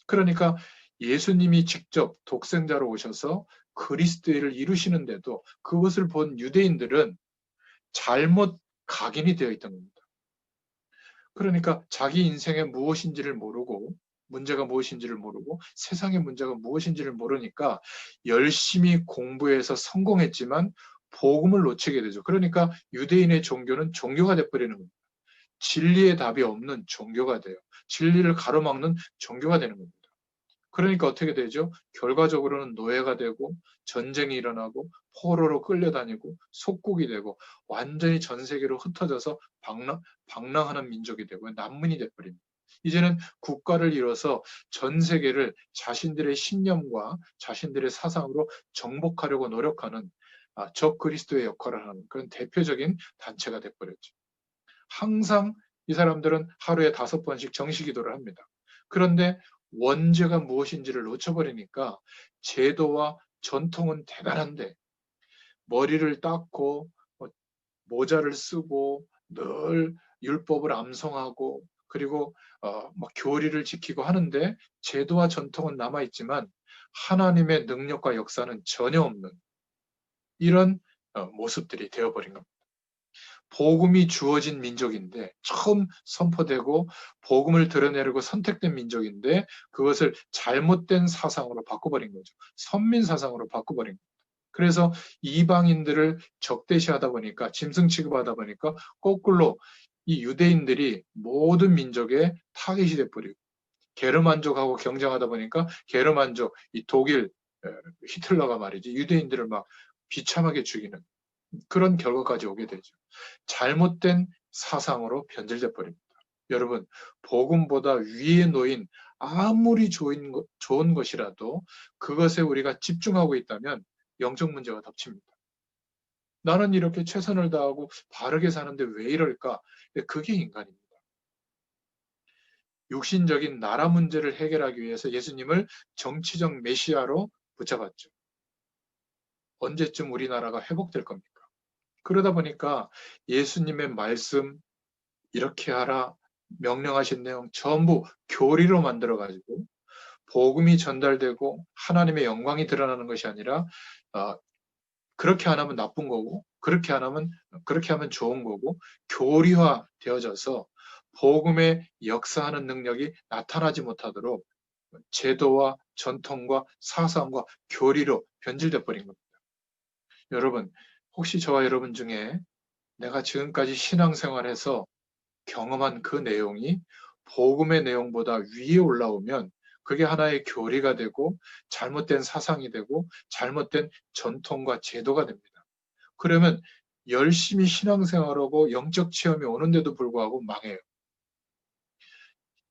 그러니까 예수님이 직접 독생자로 오셔서 그리스도를 이루시는데도 그것을 본 유대인들은 잘못 각인이 되어 있던 겁니다. 그러니까 자기 인생의 무엇인지를 모르고 문제가 무엇인지를 모르고 세상의 문제가 무엇인지를 모르니까 열심히 공부해서 성공했지만 복음을 놓치게 되죠. 그러니까 유대인의 종교는 종교가 돼버리는 겁니다. 진리의 답이 없는 종교가 돼요. 진리를 가로막는 종교가 되는 겁니다. 그러니까 어떻게 되죠? 결과적으로는 노예가 되고 전쟁이 일어나고 포로로 끌려다니고 속국이 되고 완전히 전 세계로 흩어져서 방랑하는 민족이 되고 난민이 돼버립니다. 이제는 국가를 이뤄서 전 세계를 자신들의 신념과 자신들의 사상으로 정복하려고 노력하는 적 그리스도의 역할을 하는 그런 대표적인 단체가 돼버렸죠. 항상 이 사람들은 하루에 5번씩 정시 기도를 합니다. 그런데 원죄가 무엇인지를 놓쳐버리니까 제도와 전통은 대단한데 머리를 닦고 모자를 쓰고 늘 율법을 암송하고 그리고 막 교리를 지키고 하는데 제도와 전통은 남아있지만 하나님의 능력과 역사는 전혀 없는 이런 모습들이 되어버린 겁니다. 복음이 주어진 민족인데 처음 선포되고 복음을 드러내려고 선택된 민족인데 그것을 잘못된 사상으로 바꿔버린 거죠. 선민 사상으로 바꿔버린 거죠. 그래서 이방인들을 적대시하다 보니까 짐승 취급하다 보니까 거꾸로 이 유대인들이 모든 민족의 타깃이 돼버리고 게르만족하고 경쟁하다 보니까 게르만족 이 독일 히틀러가 말이지 유대인들을 막 비참하게 죽이는 그런 결과까지 오게 되죠. 잘못된 사상으로 변질돼 버립니다. 여러분, 복음보다 위에 놓인 아무리 좋은 것이라도 그것에 우리가 집중하고 있다면 영적 문제가 덮칩니다. 나는 이렇게 최선을 다하고 바르게 사는데 왜 이럴까? 그게 인간입니다. 육신적인 나라 문제를 해결하기 위해서 예수님을 정치적 메시아로 붙잡았죠. 언제쯤 우리나라가 회복될 겁니까? 그러다 보니까 예수님의 말씀, 이렇게 하라, 명령하신 내용 전부 교리로 만들어가지고 복음이 전달되고 하나님의 영광이 드러나는 것이 아니라 그렇게 안 하면 나쁜 거고 그렇게 하면 좋은 거고 교리화 되어져서 복음의 역사하는 능력이 나타나지 못하도록 제도와 전통과 사상과 교리로 변질돼 버린 겁니다. 여러분, 혹시 저와 여러분 중에 내가 지금까지 신앙생활에서 경험한 그 내용이 복음의 내용보다 위에 올라오면 그게 하나의 교리가 되고 잘못된 사상이 되고 잘못된 전통과 제도가 됩니다. 그러면 열심히 신앙생활하고 영적 체험이 오는데도 불구하고 망해요.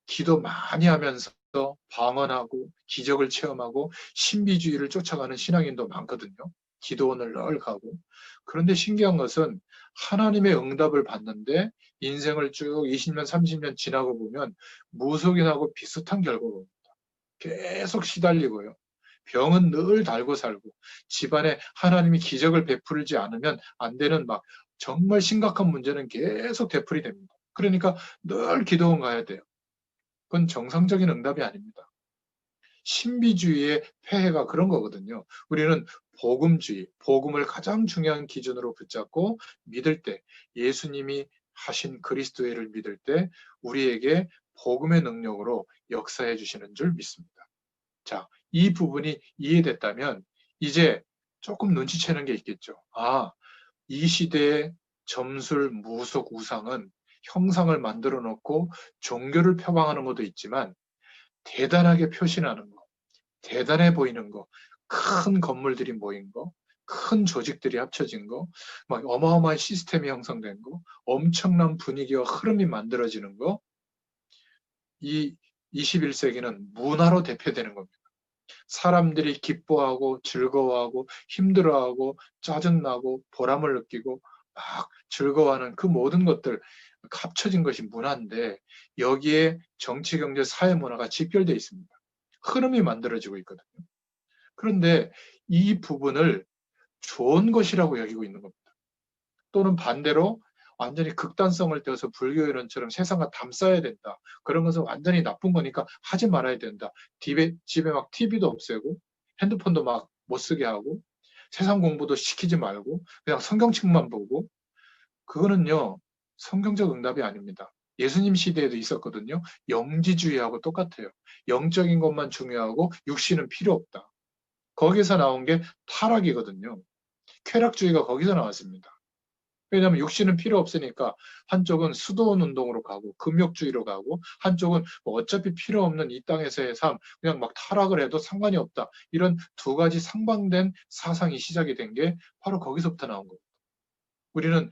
기도 많이 하면서 방언하고 기적을 체험하고 신비주의를 쫓아가는 신앙인도 많거든요. 기도원을 늘 가고. 그런데 신기한 것은 하나님의 응답을 받는데 인생을 쭉 20년, 30년 지나고 보면 무속인하고 비슷한 결과가 옵니다. 계속 시달리고요. 병은 늘 달고 살고 집안에 하나님이 기적을 베풀지 않으면 안 되는 막 정말 심각한 문제는 계속 되풀이 됩니다. 그러니까 늘 기도원 가야 돼요. 그건 정상적인 응답이 아닙니다. 신비주의의 폐해가 그런 거거든요. 우리는 복음주의, 복음을 가장 중요한 기준으로 붙잡고 믿을 때, 예수님이 하신 그리스도의를 믿을 때 우리에게 복음의 능력으로 역사해 주시는 줄 믿습니다. 자, 이 부분이 이해됐다면 이제 조금 눈치채는 게 있겠죠. 아, 이 시대의 점술, 무속, 우상은 형상을 만들어 놓고 종교를 표방하는 것도 있지만 대단하게 표신하는 거, 대단해 보이는 거, 큰 건물들이 모인 거, 큰 조직들이 합쳐진 거, 막 어마어마한 시스템이 형성된 거, 엄청난 분위기와 흐름이 만들어지는 거, 이 21세기는 문화로 대표되는 겁니다. 사람들이 기뻐하고 즐거워하고 힘들어하고 짜증나고 보람을 느끼고 막 즐거워하는 그 모든 것들 합쳐진 것이 문화인데 여기에 정치, 경제, 사회 문화가 직결되어 있습니다. 흐름이 만들어지고 있거든요. 그런데 이 부분을 좋은 것이라고 여기고 있는 겁니다. 또는 반대로 완전히 극단성을 떼어서 불교 이론처럼 세상과 담쌓아야 된다. 그런 것은 완전히 나쁜 거니까 하지 말아야 된다. 집에 막 TV도 없애고 핸드폰도 막 못 쓰게 하고 세상 공부도 시키지 말고 그냥 성경책만 보고 그거는요. 성경적 응답이 아닙니다. 예수님 시대에도 있었거든요. 영지주의하고 똑같아요. 영적인 것만 중요하고 육신은 필요 없다. 거기서 나온 게 타락이거든요. 쾌락주의가 거기서 나왔습니다. 왜냐하면 육신은 필요 없으니까 한쪽은 수도원 운동으로 가고 금욕주의로 가고 한쪽은 뭐 어차피 필요 없는 이 땅에서의 삶 그냥 막 타락을 해도 상관이 없다. 이런 두 가지 상반된 사상이 시작이 된 게 바로 거기서부터 나온 겁니다. 우리는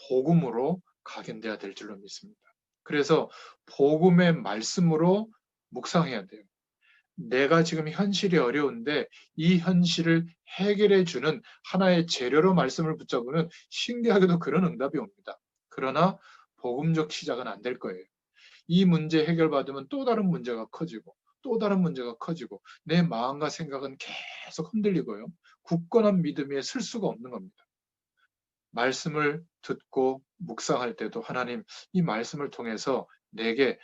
복음으로 각인돼야 될 줄로 믿습니다. 그래서 복음의 말씀으로 묵상해야 돼요. 내가 지금 현실이 어려운데 이 현실을 해결해 주는 하나의 재료로 말씀을 붙잡으면 신기하게도 그런 응답이 옵니다. 그러나 복음적 시작은 안 될 거예요. 이 문제 해결받으면 또 다른 문제가 커지고 또 다른 문제가 커지고 내 마음과 생각은 계속 흔들리고요. 굳건한 믿음 위에 설 수가 없는 겁니다. 말씀을 듣고 묵상할 때도 하나님 이 말씀을 통해서 내게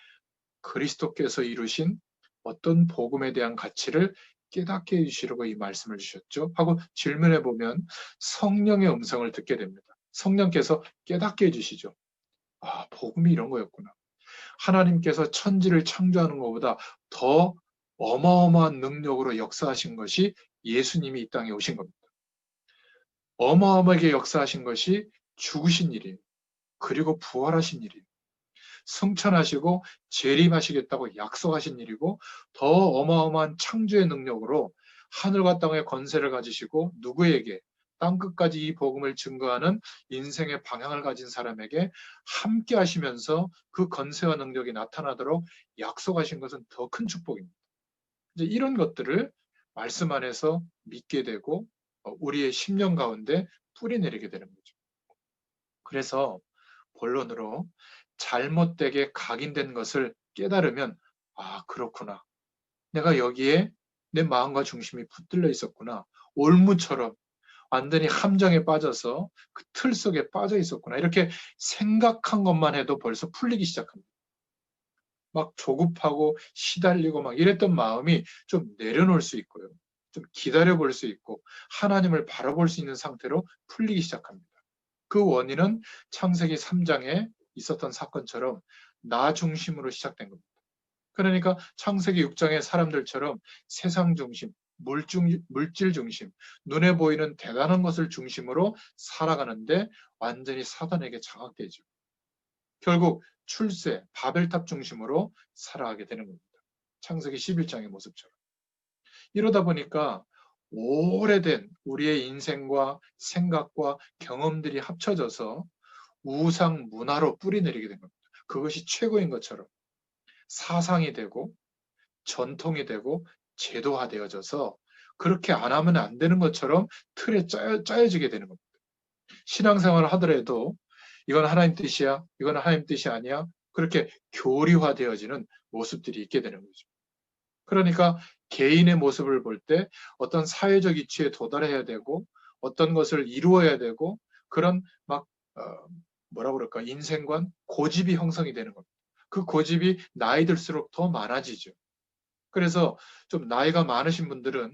그리스도께서 이루신 어떤 복음에 대한 가치를 깨닫게 해주시려고 이 말씀을 주셨죠? 하고 질문해 보면 성령의 음성을 듣게 됩니다. 성령께서 깨닫게 해주시죠. 아, 복음이 이런 거였구나. 하나님께서 천지를 창조하는 것보다 더 어마어마한 능력으로 역사하신 것이 예수님이 이 땅에 오신 겁니다. 어마어마하게 역사하신 것이 죽으신 일이에요. 그리고 부활하신 일이에요. 승천하시고 재림하시겠다고 약속하신 일이고 더 어마어마한 창조의 능력으로 하늘과 땅의 권세를 가지시고 누구에게 땅끝까지 이 복음을 증거하는 인생의 방향을 가진 사람에게 함께 하시면서 그 권세와 능력이 나타나도록 약속하신 것은 더 큰 축복입니다. 이제 이런 것들을 말씀 안에서 믿게 되고 우리의 심령 가운데 뿌리내리게 되는 거죠. 그래서 본론으로 잘못되게 각인된 것을 깨달으면 아 그렇구나. 내가 여기에 내 마음과 중심이 붙들려 있었구나. 올무처럼 완전히 함정에 빠져서 그 틀 속에 빠져 있었구나. 이렇게 생각한 것만 해도 벌써 풀리기 시작합니다. 막 조급하고 시달리고 막 이랬던 마음이 좀 내려놓을 수 있고요. 좀 기다려 볼 수 있고 하나님을 바라볼 수 있는 상태로 풀리기 시작합니다. 그 원인은 창세기 3장에 있었던 사건처럼 나 중심으로 시작된 겁니다. 그러니까 창세기 6장의 사람들처럼 세상 중심, 물질 중심, 눈에 보이는 대단한 것을 중심으로 살아가는데 완전히 사단에게 장악되죠. 결국 출세, 바벨탑 중심으로 살아가게 되는 겁니다. 창세기 11장의 모습처럼. 이러다 보니까 오래된 우리의 인생과 생각과 경험들이 합쳐져서 우상 문화로 뿌리내리게 된 겁니다. 그것이 최고인 것처럼 사상이 되고 전통이 되고 제도화되어져서 그렇게 안 하면 안 되는 것처럼 틀에 짜여지게 되는 겁니다. 신앙생활을 하더라도 이건 하나님 뜻이야, 이건 하나님 뜻이 아니야, 그렇게 교리화되어지는 모습들이 있게 되는 거죠. 그러니까 개인의 모습을 볼 때 어떤 사회적 이치에 도달해야 되고 어떤 것을 이루어야 되고 그런 막 뭐라 그럴까 인생관 고집이 형성이 되는 겁니다. 그 고집이 나이 들수록 더 많아지죠. 그래서 좀 나이가 많으신 분들은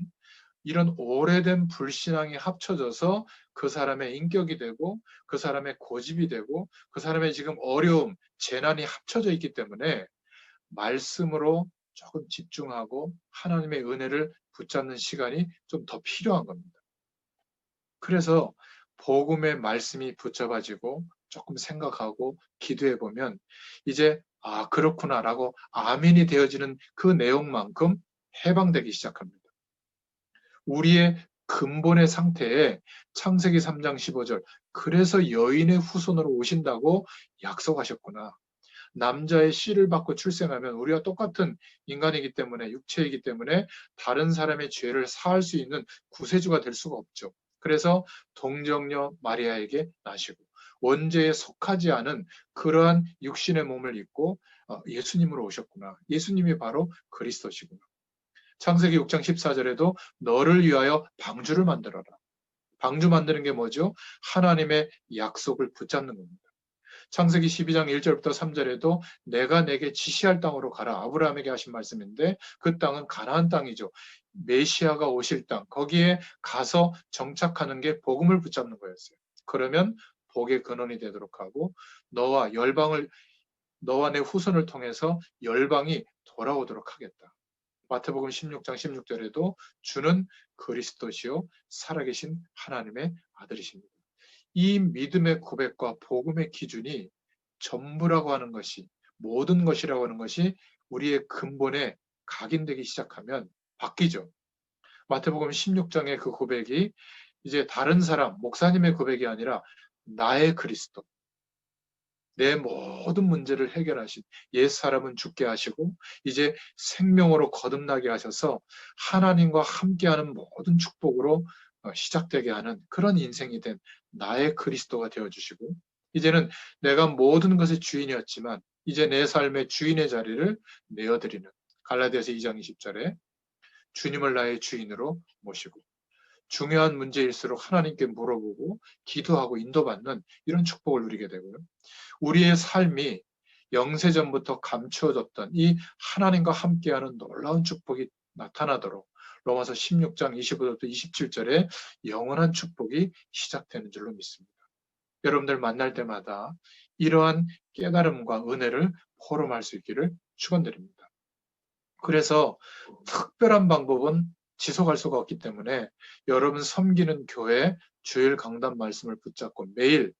이런 오래된 불신앙이 합쳐져서 그 사람의 인격이 되고 그 사람의 고집이 되고 그 사람의 지금 어려움, 재난이 합쳐져 있기 때문에 말씀으로 조금 집중하고 하나님의 은혜를 붙잡는 시간이 좀 더 필요한 겁니다. 그래서 복음의 말씀이 붙잡아지고 조금 생각하고 기도해 보면 이제 아 그렇구나라고 아멘이 되어지는 그 내용만큼 해방되기 시작합니다. 우리의 근본의 상태에 창세기 3장 15절 그래서 여인의 후손으로 오신다고 약속하셨구나. 남자의 씨를 받고 출생하면 우리와 똑같은 인간이기 때문에 육체이기 때문에 다른 사람의 죄를 사할 수 있는 구세주가 될 수가 없죠. 그래서 동정녀 마리아에게 나시고 원죄에 속하지 않은 그러한 육신의 몸을 입고 예수님으로 오셨구나. 예수님이 바로 그리스도시구나. 창세기 6장 14절에도 너를 위하여 방주를 만들어라. 방주 만드는 게 뭐죠? 하나님의 약속을 붙잡는 겁니다. 창세기 12장 1절부터 3절에도 내가 내게 지시할 땅으로 가라. 아브라함에게 하신 말씀인데 그 땅은 가나안 땅이죠. 메시아가 오실 땅. 거기에 가서 정착하는 게 복음을 붙잡는 거였어요. 그러면 복의 근원이 되도록 하고 너와 내 후손을 통해서 열방이 돌아오도록 하겠다. 마태복음 16장 16절에도 주는 그리스도시요 살아계신 하나님의 아들이십니다. 이 믿음의 고백과 복음의 기준이 전부라고 하는 것이 모든 것이라고 하는 것이 우리의 근본에 각인되기 시작하면 바뀌죠. 마태복음 16장의 그 고백이 이제 다른 사람, 목사님의 고백이 아니라 나의 그리스도, 내 모든 문제를 해결하신 옛 사람은 죽게 하시고 이제 생명으로 거듭나게 하셔서 하나님과 함께하는 모든 축복으로 시작되게 하는 그런 인생이 된 나의 그리스도가 되어주시고 이제는 내가 모든 것의 주인이었지만 이제 내 삶의 주인의 자리를 내어드리는 갈라디아서 2장 20절에 주님을 나의 주인으로 모시고 중요한 문제일수록 하나님께 물어보고 기도하고 인도받는 이런 축복을 누리게 되고요. 우리의 삶이 영세전부터 감추어졌던 이 하나님과 함께하는 놀라운 축복이 나타나도록 로마서 16장 25절부터 27절에 영원한 축복이 시작되는 줄로 믿습니다. 여러분들 만날 때마다 이러한 깨달음과 은혜를 포럼할 수 있기를 축원드립니다. 그래서 특별한 방법은 지속할 수가 없기 때문에 여러분 섬기는 교회 주일 강단 말씀을 붙잡고 매일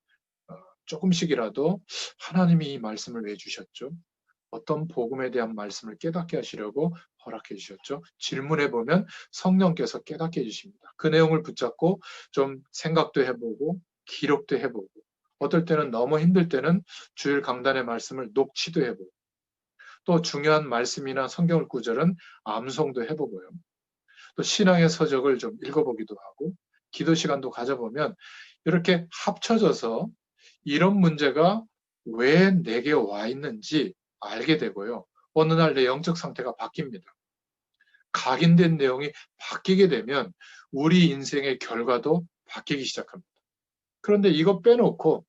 조금씩이라도 하나님이 이 말씀을 왜 주셨죠? 어떤 복음에 대한 말씀을 깨닫게 하시려고 허락해 주셨죠? 질문해 보면 성령께서 깨닫게 해주십니다. 그 내용을 붙잡고 좀 생각도 해보고 기록도 해보고 어떨 때는 너무 힘들 때는 주일 강단의 말씀을 녹취도 해보고 또 중요한 말씀이나 성경 구절은 암송도 해보고요. 또 신앙의 서적을 좀 읽어보기도 하고 기도 시간도 가져보면 이렇게 합쳐져서 이런 문제가 왜 내게 와 있는지 알게 되고요. 어느 날 내 영적 상태가 바뀝니다. 각인된 내용이 바뀌게 되면 우리 인생의 결과도 바뀌기 시작합니다. 그런데 이거 빼놓고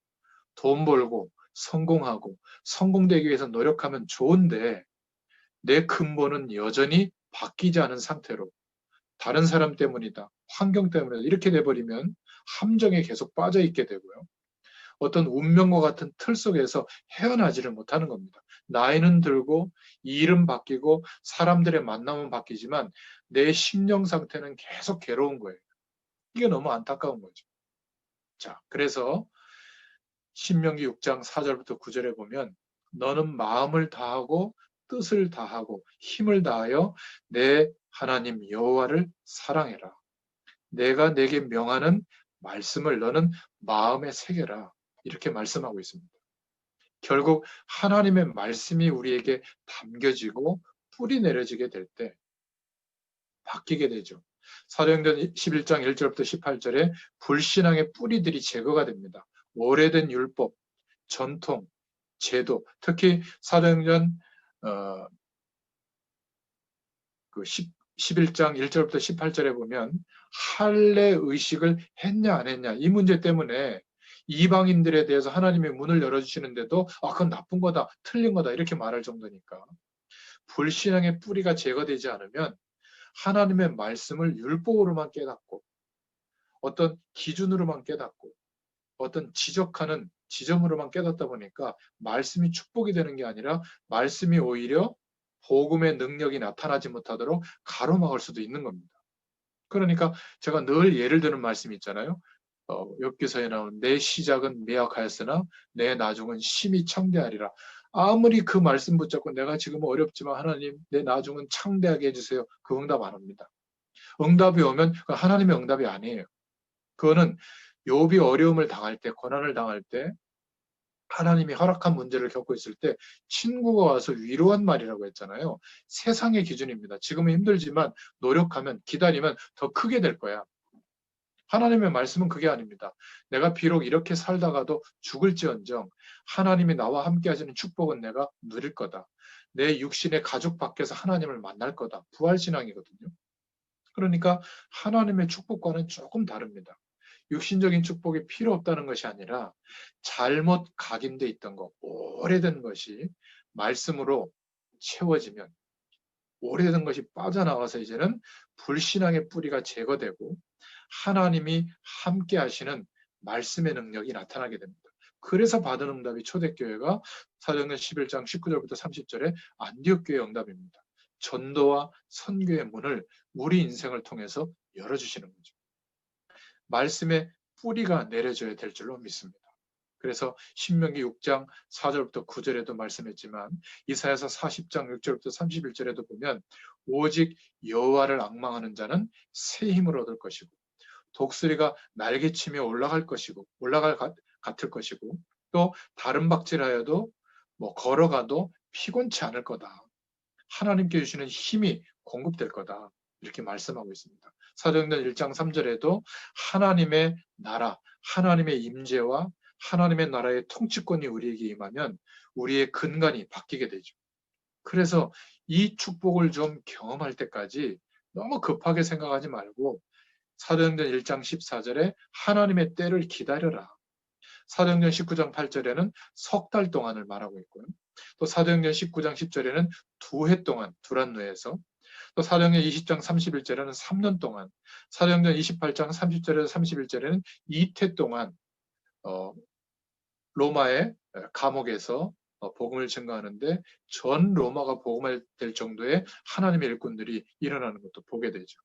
돈 벌고 성공하고 성공되기 위해서 노력하면 좋은데 내 근본은 여전히 바뀌지 않은 상태로 다른 사람 때문이다, 환경 때문이다 이렇게 돼버리면 함정에 계속 빠져 있게 되고요. 어떤 운명과 같은 틀 속에서 헤어나지를 못하는 겁니다. 나이는 들고 일은 바뀌고 사람들의 만남은 바뀌지만 내 심령 상태는 계속 괴로운 거예요. 이게 너무 안타까운 거죠. 자, 그래서 신명기 6장 4절부터 9절에 보면 너는 마음을 다하고 뜻을 다하고 힘을 다하여 내 하나님 여호와를 사랑해라. 내가 내게 명하는 말씀을 너는 마음에 새겨라. 이렇게 말씀하고 있습니다. 결국 하나님의 말씀이 우리에게 담겨지고 뿌리 내려지게 될 때 바뀌게 되죠. 사도행전 11장 1절부터 18절에 불신앙의 뿌리들이 제거가 됩니다. 오래된 율법, 전통, 제도, 특히 사도행전 어, 그 11장 1절부터 18절에 보면 할례 의식을 했냐 안 했냐 이 문제 때문에 이방인들에 대해서 하나님의 문을 열어주시는데도 그건 나쁜 거다, 틀린 거다 이렇게 말할 정도니까 불신앙의 뿌리가 제거되지 않으면 하나님의 말씀을 율법으로만 깨닫고 어떤 기준으로만 깨닫고 어떤 지적하는 지점으로만 깨닫다 보니까 말씀이 축복이 되는 게 아니라 말씀이 오히려 복음의 능력이 나타나지 못하도록 가로막을 수도 있는 겁니다. 그러니까 제가 늘 예를 드는 말씀이 있잖아요. 욥기서에 나온 내 시작은 미약하였으나 내 나중은 심히 창대하리라. 아무리 그 말씀 붙잡고 내가 지금 어렵지만 하나님 내 나중은 창대하게 해주세요. 그 응답 안 합니다. 응답이 오면 하나님의 응답이 아니에요. 그거는 욥이 어려움을 당할 때, 고난을 당할 때, 하나님이 허락한 문제를 겪고 있을 때 친구가 와서 위로한 말이라고 했잖아요. 세상의 기준입니다. 지금은 힘들지만 노력하면 기다리면 더 크게 될 거야. 하나님의 말씀은 그게 아닙니다. 내가 비록 이렇게 살다가도 죽을지언정 하나님이 나와 함께 하시는 축복은 내가 누릴 거다. 내 육신의 가족 밖에서 하나님을 만날 거다. 부활신앙이거든요. 그러니까 하나님의 축복과는 조금 다릅니다. 육신적인 축복이 필요 없다는 것이 아니라 잘못 각인돼 있던 것, 오래된 것이 말씀으로 채워지면 오래된 것이 빠져나와서 이제는 불신앙의 뿌리가 제거되고 하나님이 함께 하시는 말씀의 능력이 나타나게 됩니다. 그래서 받은 응답이 초대교회가 사도행전 11장 19절부터 30절에 안디옥 교회 응답입니다. 전도와 선교의 문을 우리 인생을 통해서 열어주시는 거죠. 말씀의 뿌리가 내려져야 될 줄로 믿습니다. 그래서 신명기 6장 4절부터 9절에도 말씀했지만 이사야서 40장 6절부터 31절에도 보면 오직 여호와를 앙망하는 자는 새 힘을 얻을 것이고 독수리가 날개치며 올라갈 것이고 같을 것이고 또 다른 박질하여도 걸어가도 피곤치 않을 거다. 하나님께 주시는 힘이 공급될 거다. 이렇게 말씀하고 있습니다. 사도행전 1장 3절에도 하나님의 나라, 하나님의 임재와 하나님의 나라의 통치권이 우리에게 임하면 우리의 근간이 바뀌게 되죠. 그래서 이 축복을 좀 경험할 때까지 너무 급하게 생각하지 말고 사도행전 1장 14절에 하나님의 때를 기다려라. 사도행전 19장 8절에는 석 달 동안을 말하고 있고요. 또 사도행전 19장 10절에는 2해 동안 두란노에서 또 사도행전 20장 31절에는 3년 동안 사도행전 28장 30절에서 31절에는 이태 동안 로마의 감옥에서 복음을 증거하는데 전 로마가 복음을 될 정도의 하나님의 일꾼들이 일어나는 것도 보게 되죠.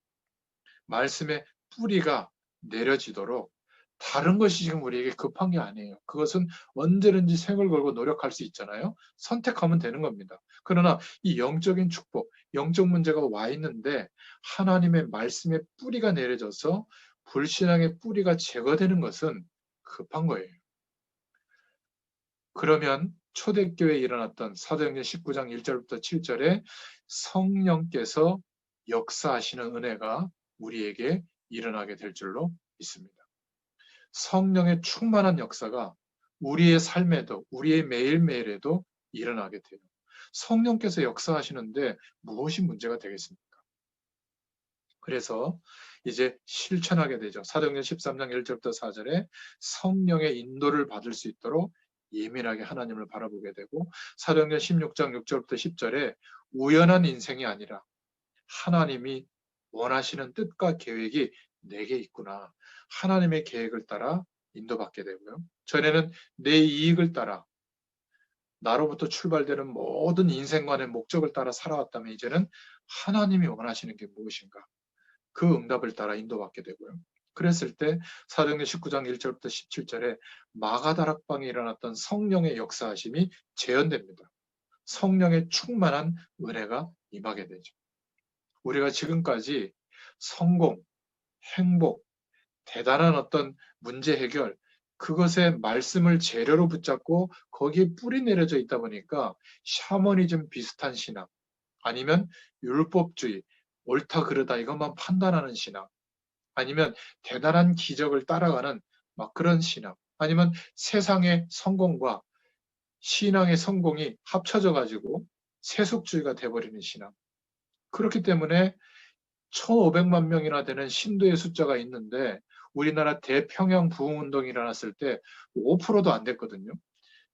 말씀의 뿌리가 내려지도록 다른 것이 지금 우리에게 급한 게 아니에요. 그것은 언제든지 생을 걸고 노력할 수 있잖아요. 선택하면 되는 겁니다. 그러나 이 영적인 축복, 영적 문제가 와 있는데 하나님의 말씀의 뿌리가 내려져서 불신앙의 뿌리가 제거되는 것은 급한 거예요. 그러면 초대교회에 일어났던 사도행전 19장 1절부터 7절에 성령께서 역사하시는 은혜가 우리에게 일어나게 될 줄로 믿습니다. 성령의 충만한 역사가 우리의 삶에도 우리의 매일매일에도 일어나게 돼요. 성령께서 역사하시는데 무엇이 문제가 되겠습니까? 그래서 이제 실천하게 되죠. 사도행전 13장 1절부터 4절에 성령의 인도를 받을 수 있도록 예민하게 하나님을 바라보게 되고 사도행전 16장 6절부터 10절에 우연한 인생이 아니라 하나님이 원하시는 뜻과 계획이 내게 있구나. 하나님의 계획을 따라 인도받게 되고요. 전에는 내 이익을 따라 나로부터 출발되는 모든 인생관의 목적을 따라 살아왔다면 이제는 하나님이 원하시는 게 무엇인가? 그 응답을 따라 인도받게 되고요. 그랬을 때 사도행전 19장 1절부터 17절에 마가다락방에 일어났던 성령의 역사하심이 재현됩니다. 성령의 충만한 은혜가 임하게 되죠. 우리가 지금까지 성공, 행복, 대단한 어떤 문제 해결, 그것에 말씀을 재료로 붙잡고 거기에 뿌리 내려져 있다 보니까 샤머니즘 비슷한 신앙, 아니면 율법주의, 옳다 그르다 이것만 판단하는 신앙, 아니면 대단한 기적을 따라가는 막 그런 신앙, 아니면 세상의 성공과 신앙의 성공이 합쳐져 가지고 세속주의가 돼버리는 신앙. 그렇기 때문에 1,500만 명이나 되는 신도의 숫자가 있는데 우리나라 대평양 부흥운동이 일어났을 때 5%도 안 됐거든요.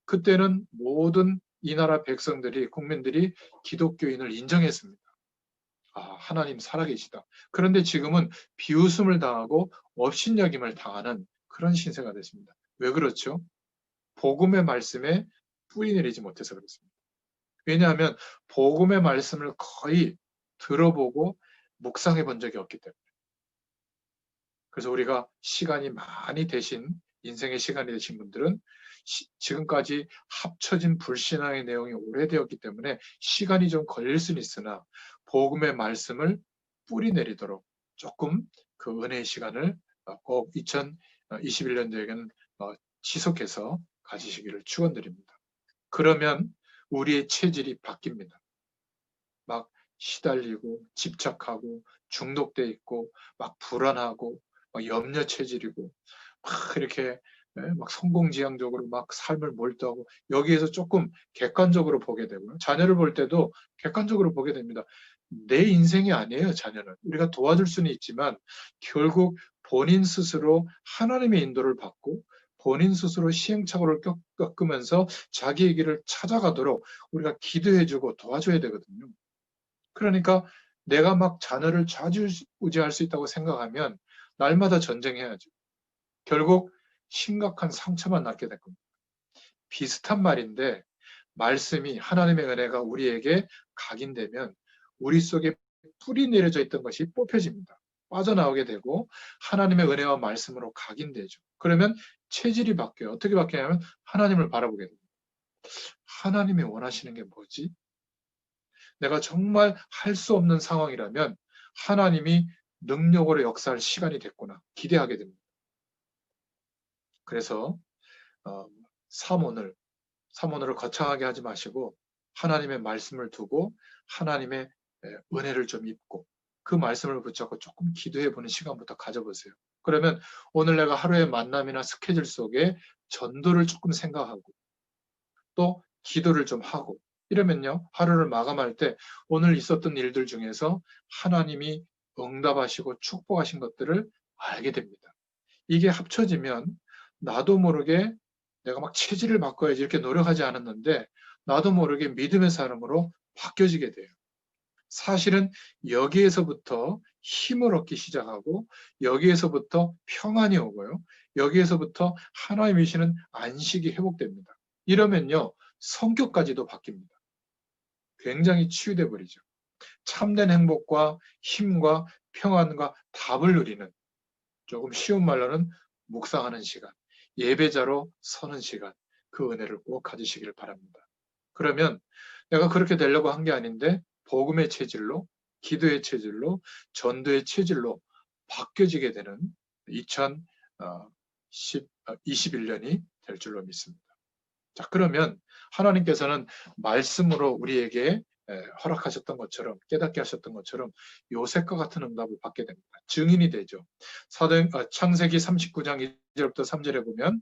그때는 모든 이 나라 백성들이, 국민들이 기독교인을 인정했습니다. 아, 하나님 살아계시다. 그런데 지금은 비웃음을 당하고 업신여김을 당하는 그런 신세가 됐습니다. 왜 그렇죠? 복음의 말씀에 뿌리 내리지 못해서 그렇습니다. 왜냐하면 복음의 말씀을 거의 들어보고 묵상해 본 적이 없기 때문에. 그래서 우리가 시간이 많이 되신, 인생의 시간이 되신 분들은 지금까지 합쳐진 불신앙의 내용이 오래되었기 때문에 시간이 좀 걸릴 수는 있으나 복음의 말씀을 뿌리 내리도록 조금 그 은혜의 시간을 꼭 2021년도에는 지속해서 가지시기를 축원드립니다. 그러면 우리의 체질이 바뀝니다. 막 시달리고 집착하고 중독돼 있고 막 불안하고 막 염려 체질이고 막 이렇게 막 성공지향적으로 막 삶을 몰두하고 여기에서 조금 객관적으로 보게 되고요. 자녀를 볼 때도 객관적으로 보게 됩니다. 내 인생이 아니에요, 자녀는. 우리가 도와줄 수는 있지만 결국 본인 스스로 하나님의 인도를 받고 본인 스스로 시행착오를 겪으면서 자기의 길을 찾아가도록 우리가 기도해주고 도와줘야 되거든요. 그러니까 내가 막 자녀를 좌지우지할 수 있다고 생각하면 날마다 전쟁해야죠. 결국 심각한 상처만 낳게 될 겁니다. 비슷한 말인데 말씀이 하나님의 은혜가 우리에게 각인되면 우리 속에 뿌리 내려져 있던 것이 뽑혀집니다. 빠져나오게 되고 하나님의 은혜와 말씀으로 각인되죠. 그러면 체질이 바뀌어요. 어떻게 바뀌냐면 하나님을 바라보게 됩니다. 하나님이 원하시는 게 뭐지? 내가 정말 할 수 없는 상황이라면 하나님이 능력으로 역사할 시간이 됐구나 기대하게 됩니다. 그래서 어, 사모를 거창하게 하지 마시고 하나님의 말씀을 두고 하나님의 은혜를 좀 입고 그 말씀을 붙잡고 조금 기도해 보는 시간부터 가져보세요. 그러면 오늘 내가 하루의 만남이나 스케줄 속에 전도를 조금 생각하고 또 기도를 좀 하고 이러면요. 하루를 마감할 때 오늘 있었던 일들 중에서 하나님이 응답하시고 축복하신 것들을 알게 됩니다. 이게 합쳐지면 나도 모르게 내가 막 체질을 바꿔야지 이렇게 노력하지 않았는데 나도 모르게 믿음의 사람으로 바뀌어지게 돼요. 사실은 여기에서부터 힘을 얻기 시작하고 여기에서부터 평안이 오고요. 여기에서부터 하나님이 주시는 안식이 회복됩니다. 이러면요. 성격까지도 바뀝니다. 굉장히 치유돼 버리죠. 참된 행복과 힘과 평안과 답을 누리는 조금 쉬운 말로는 묵상하는 시간, 예배자로 서는 시간, 그 은혜를 꼭 가지시기를 바랍니다. 그러면 내가 그렇게 되려고 한 게 아닌데 복음의 체질로, 기도의 체질로, 전도의 체질로 바뀌어지게 되는 2021년이 될 줄로 믿습니다. 자, 그러면 하나님께서는 말씀으로 우리에게 허락하셨던 것처럼 깨닫게 하셨던 것처럼 요셉과 같은 응답을 받게 됩니다. 증인이 되죠. 창세기 39장 2절부터 3절에 보면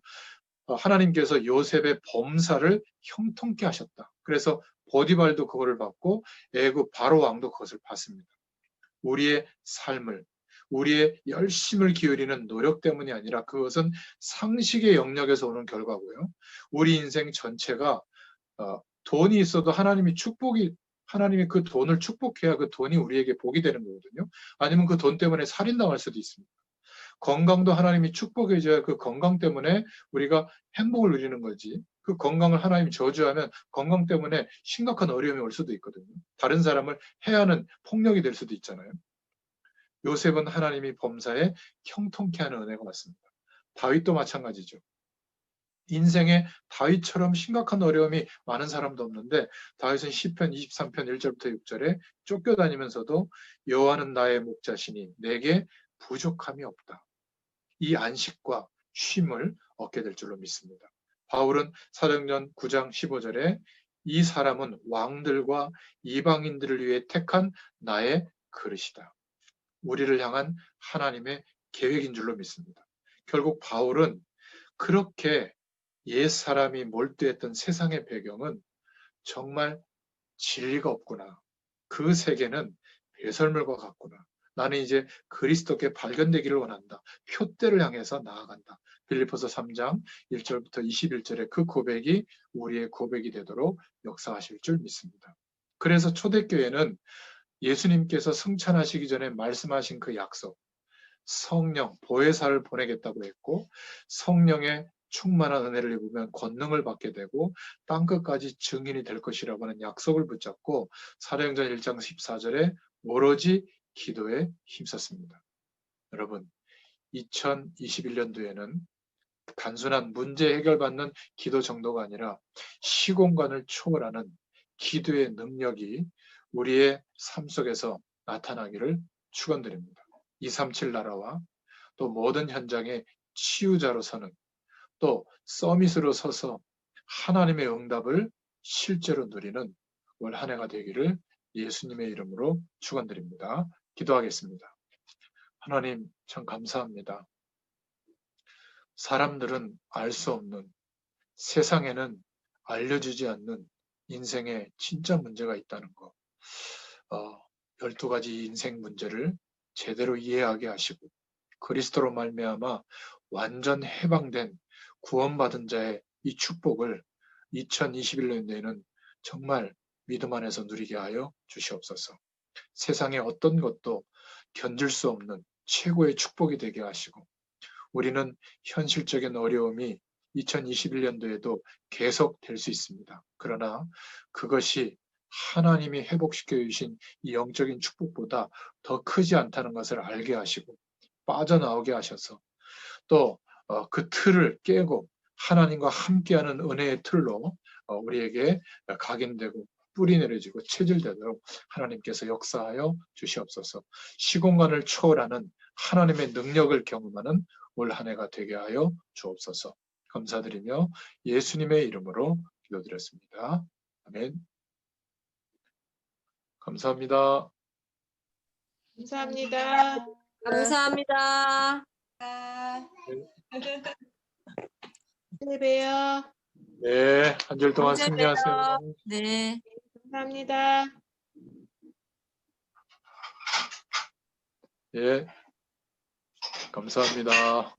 하나님께서 요셉의 범사를 형통케 하셨다. 그래서 보디발도 그거를 받고 애굽 바로 왕도 그것을 받습니다. 우리의 삶을 우리의 열심을 기울이는 노력 때문이 아니라 그것은 상식의 영역에서 오는 결과고요. 우리 인생 전체가 돈이 있어도 하나님이 그 돈을 축복해야 그 돈이 우리에게 복이 되는 거거든요. 아니면 그 돈 때문에 살인당할 수도 있습니다. 건강도 하나님이 축복해 줘야 그 건강 때문에 우리가 행복을 누리는 거지. 그 건강을 하나님이 저주하면 건강 때문에 심각한 어려움이 올 수도 있거든요. 다른 사람을 해하는 폭력이 될 수도 있잖아요. 요셉은 하나님이 범사에 형통케 하는 은혜가 왔습니다. 다윗도 마찬가지죠. 인생에 다윗처럼 심각한 어려움이 많은 사람도 없는데 다윗은 시편 23편 1절부터 6절에 쫓겨다니면서도 여호와는 나의 목자시니 내게 부족함이 없다. 이 안식과 쉼을 얻게 될 줄로 믿습니다. 바울은 사도행전 9장 15절에 이 사람은 왕들과 이방인들을 위해 택한 나의 그릇이다. 우리를 향한 하나님의 계획인 줄로 믿습니다. 결국 바울은 그렇게 옛 사람이 몰두했던 세상의 배경은 정말 진리가 없구나. 그 세계는 배설물과 같구나. 나는 이제 그리스도께 발견되기를 원한다. 표대를 향해서 나아간다. 빌립보서 3장 1절부터 21절의 그 고백이 우리의 고백이 되도록 역사하실 줄 믿습니다. 그래서 초대교회는 예수님께서 승천하시기 전에 말씀하신 그 약속, 성령, 보혜사를 보내겠다고 했고 성령의 충만한 은혜를 입으면 권능을 받게 되고 땅끝까지 증인이 될 것이라고 하는 약속을 붙잡고 사도행전 1장 14절에 오로지 기도에 힘썼습니다. 여러분, 2021년도에는 단순한 문제 해결받는 기도 정도가 아니라 시공간을 초월하는 기도의 능력이 우리의 삶 속에서 나타나기를 축원드립니다. 237 나라와 또 모든 현장의 치유자로 서는 또 서밋으로 서서 하나님의 응답을 실제로 누리는 올 한 해가 되기를 예수님의 이름으로 축원드립니다. 기도하겠습니다. 하나님 참 감사합니다. 사람들은 알 수 없는 세상에는 알려주지 않는 인생에 진짜 문제가 있다는 것. 12가지 인생 문제를 제대로 이해하게 하시고 그리스도로 말미암아 완전 해방된 구원받은 자의 이 축복을 2021년도에는 정말 믿음 안에서 누리게 하여 주시옵소서. 세상의 어떤 것도 견딜 수 없는 최고의 축복이 되게 하시고 우리는 현실적인 어려움이 2021년도에도 계속 될 수 있습니다. 그러나 그것이 하나님이 회복시켜 주신 이 영적인 축복보다 더 크지 않다는 것을 알게 하시고 빠져나오게 하셔서 또 그 틀을 깨고 하나님과 함께하는 은혜의 틀로 우리에게 각인되고 뿌리 내려지고 체질되도록 하나님께서 역사하여 주시옵소서. 시공간을 초월하는 하나님의 능력을 경험하는 올 한 해가 되게 하여 주옵소서. 감사드리며 예수님의 이름으로 기도드렸습니다. 아멘. 감사합니다. 감사합니다. 감사합니다. 내일 봬요. 네, 한 줄 동안 언제 승리하세요. 봬요? 네. 감사합니다. 예, 감사합니다.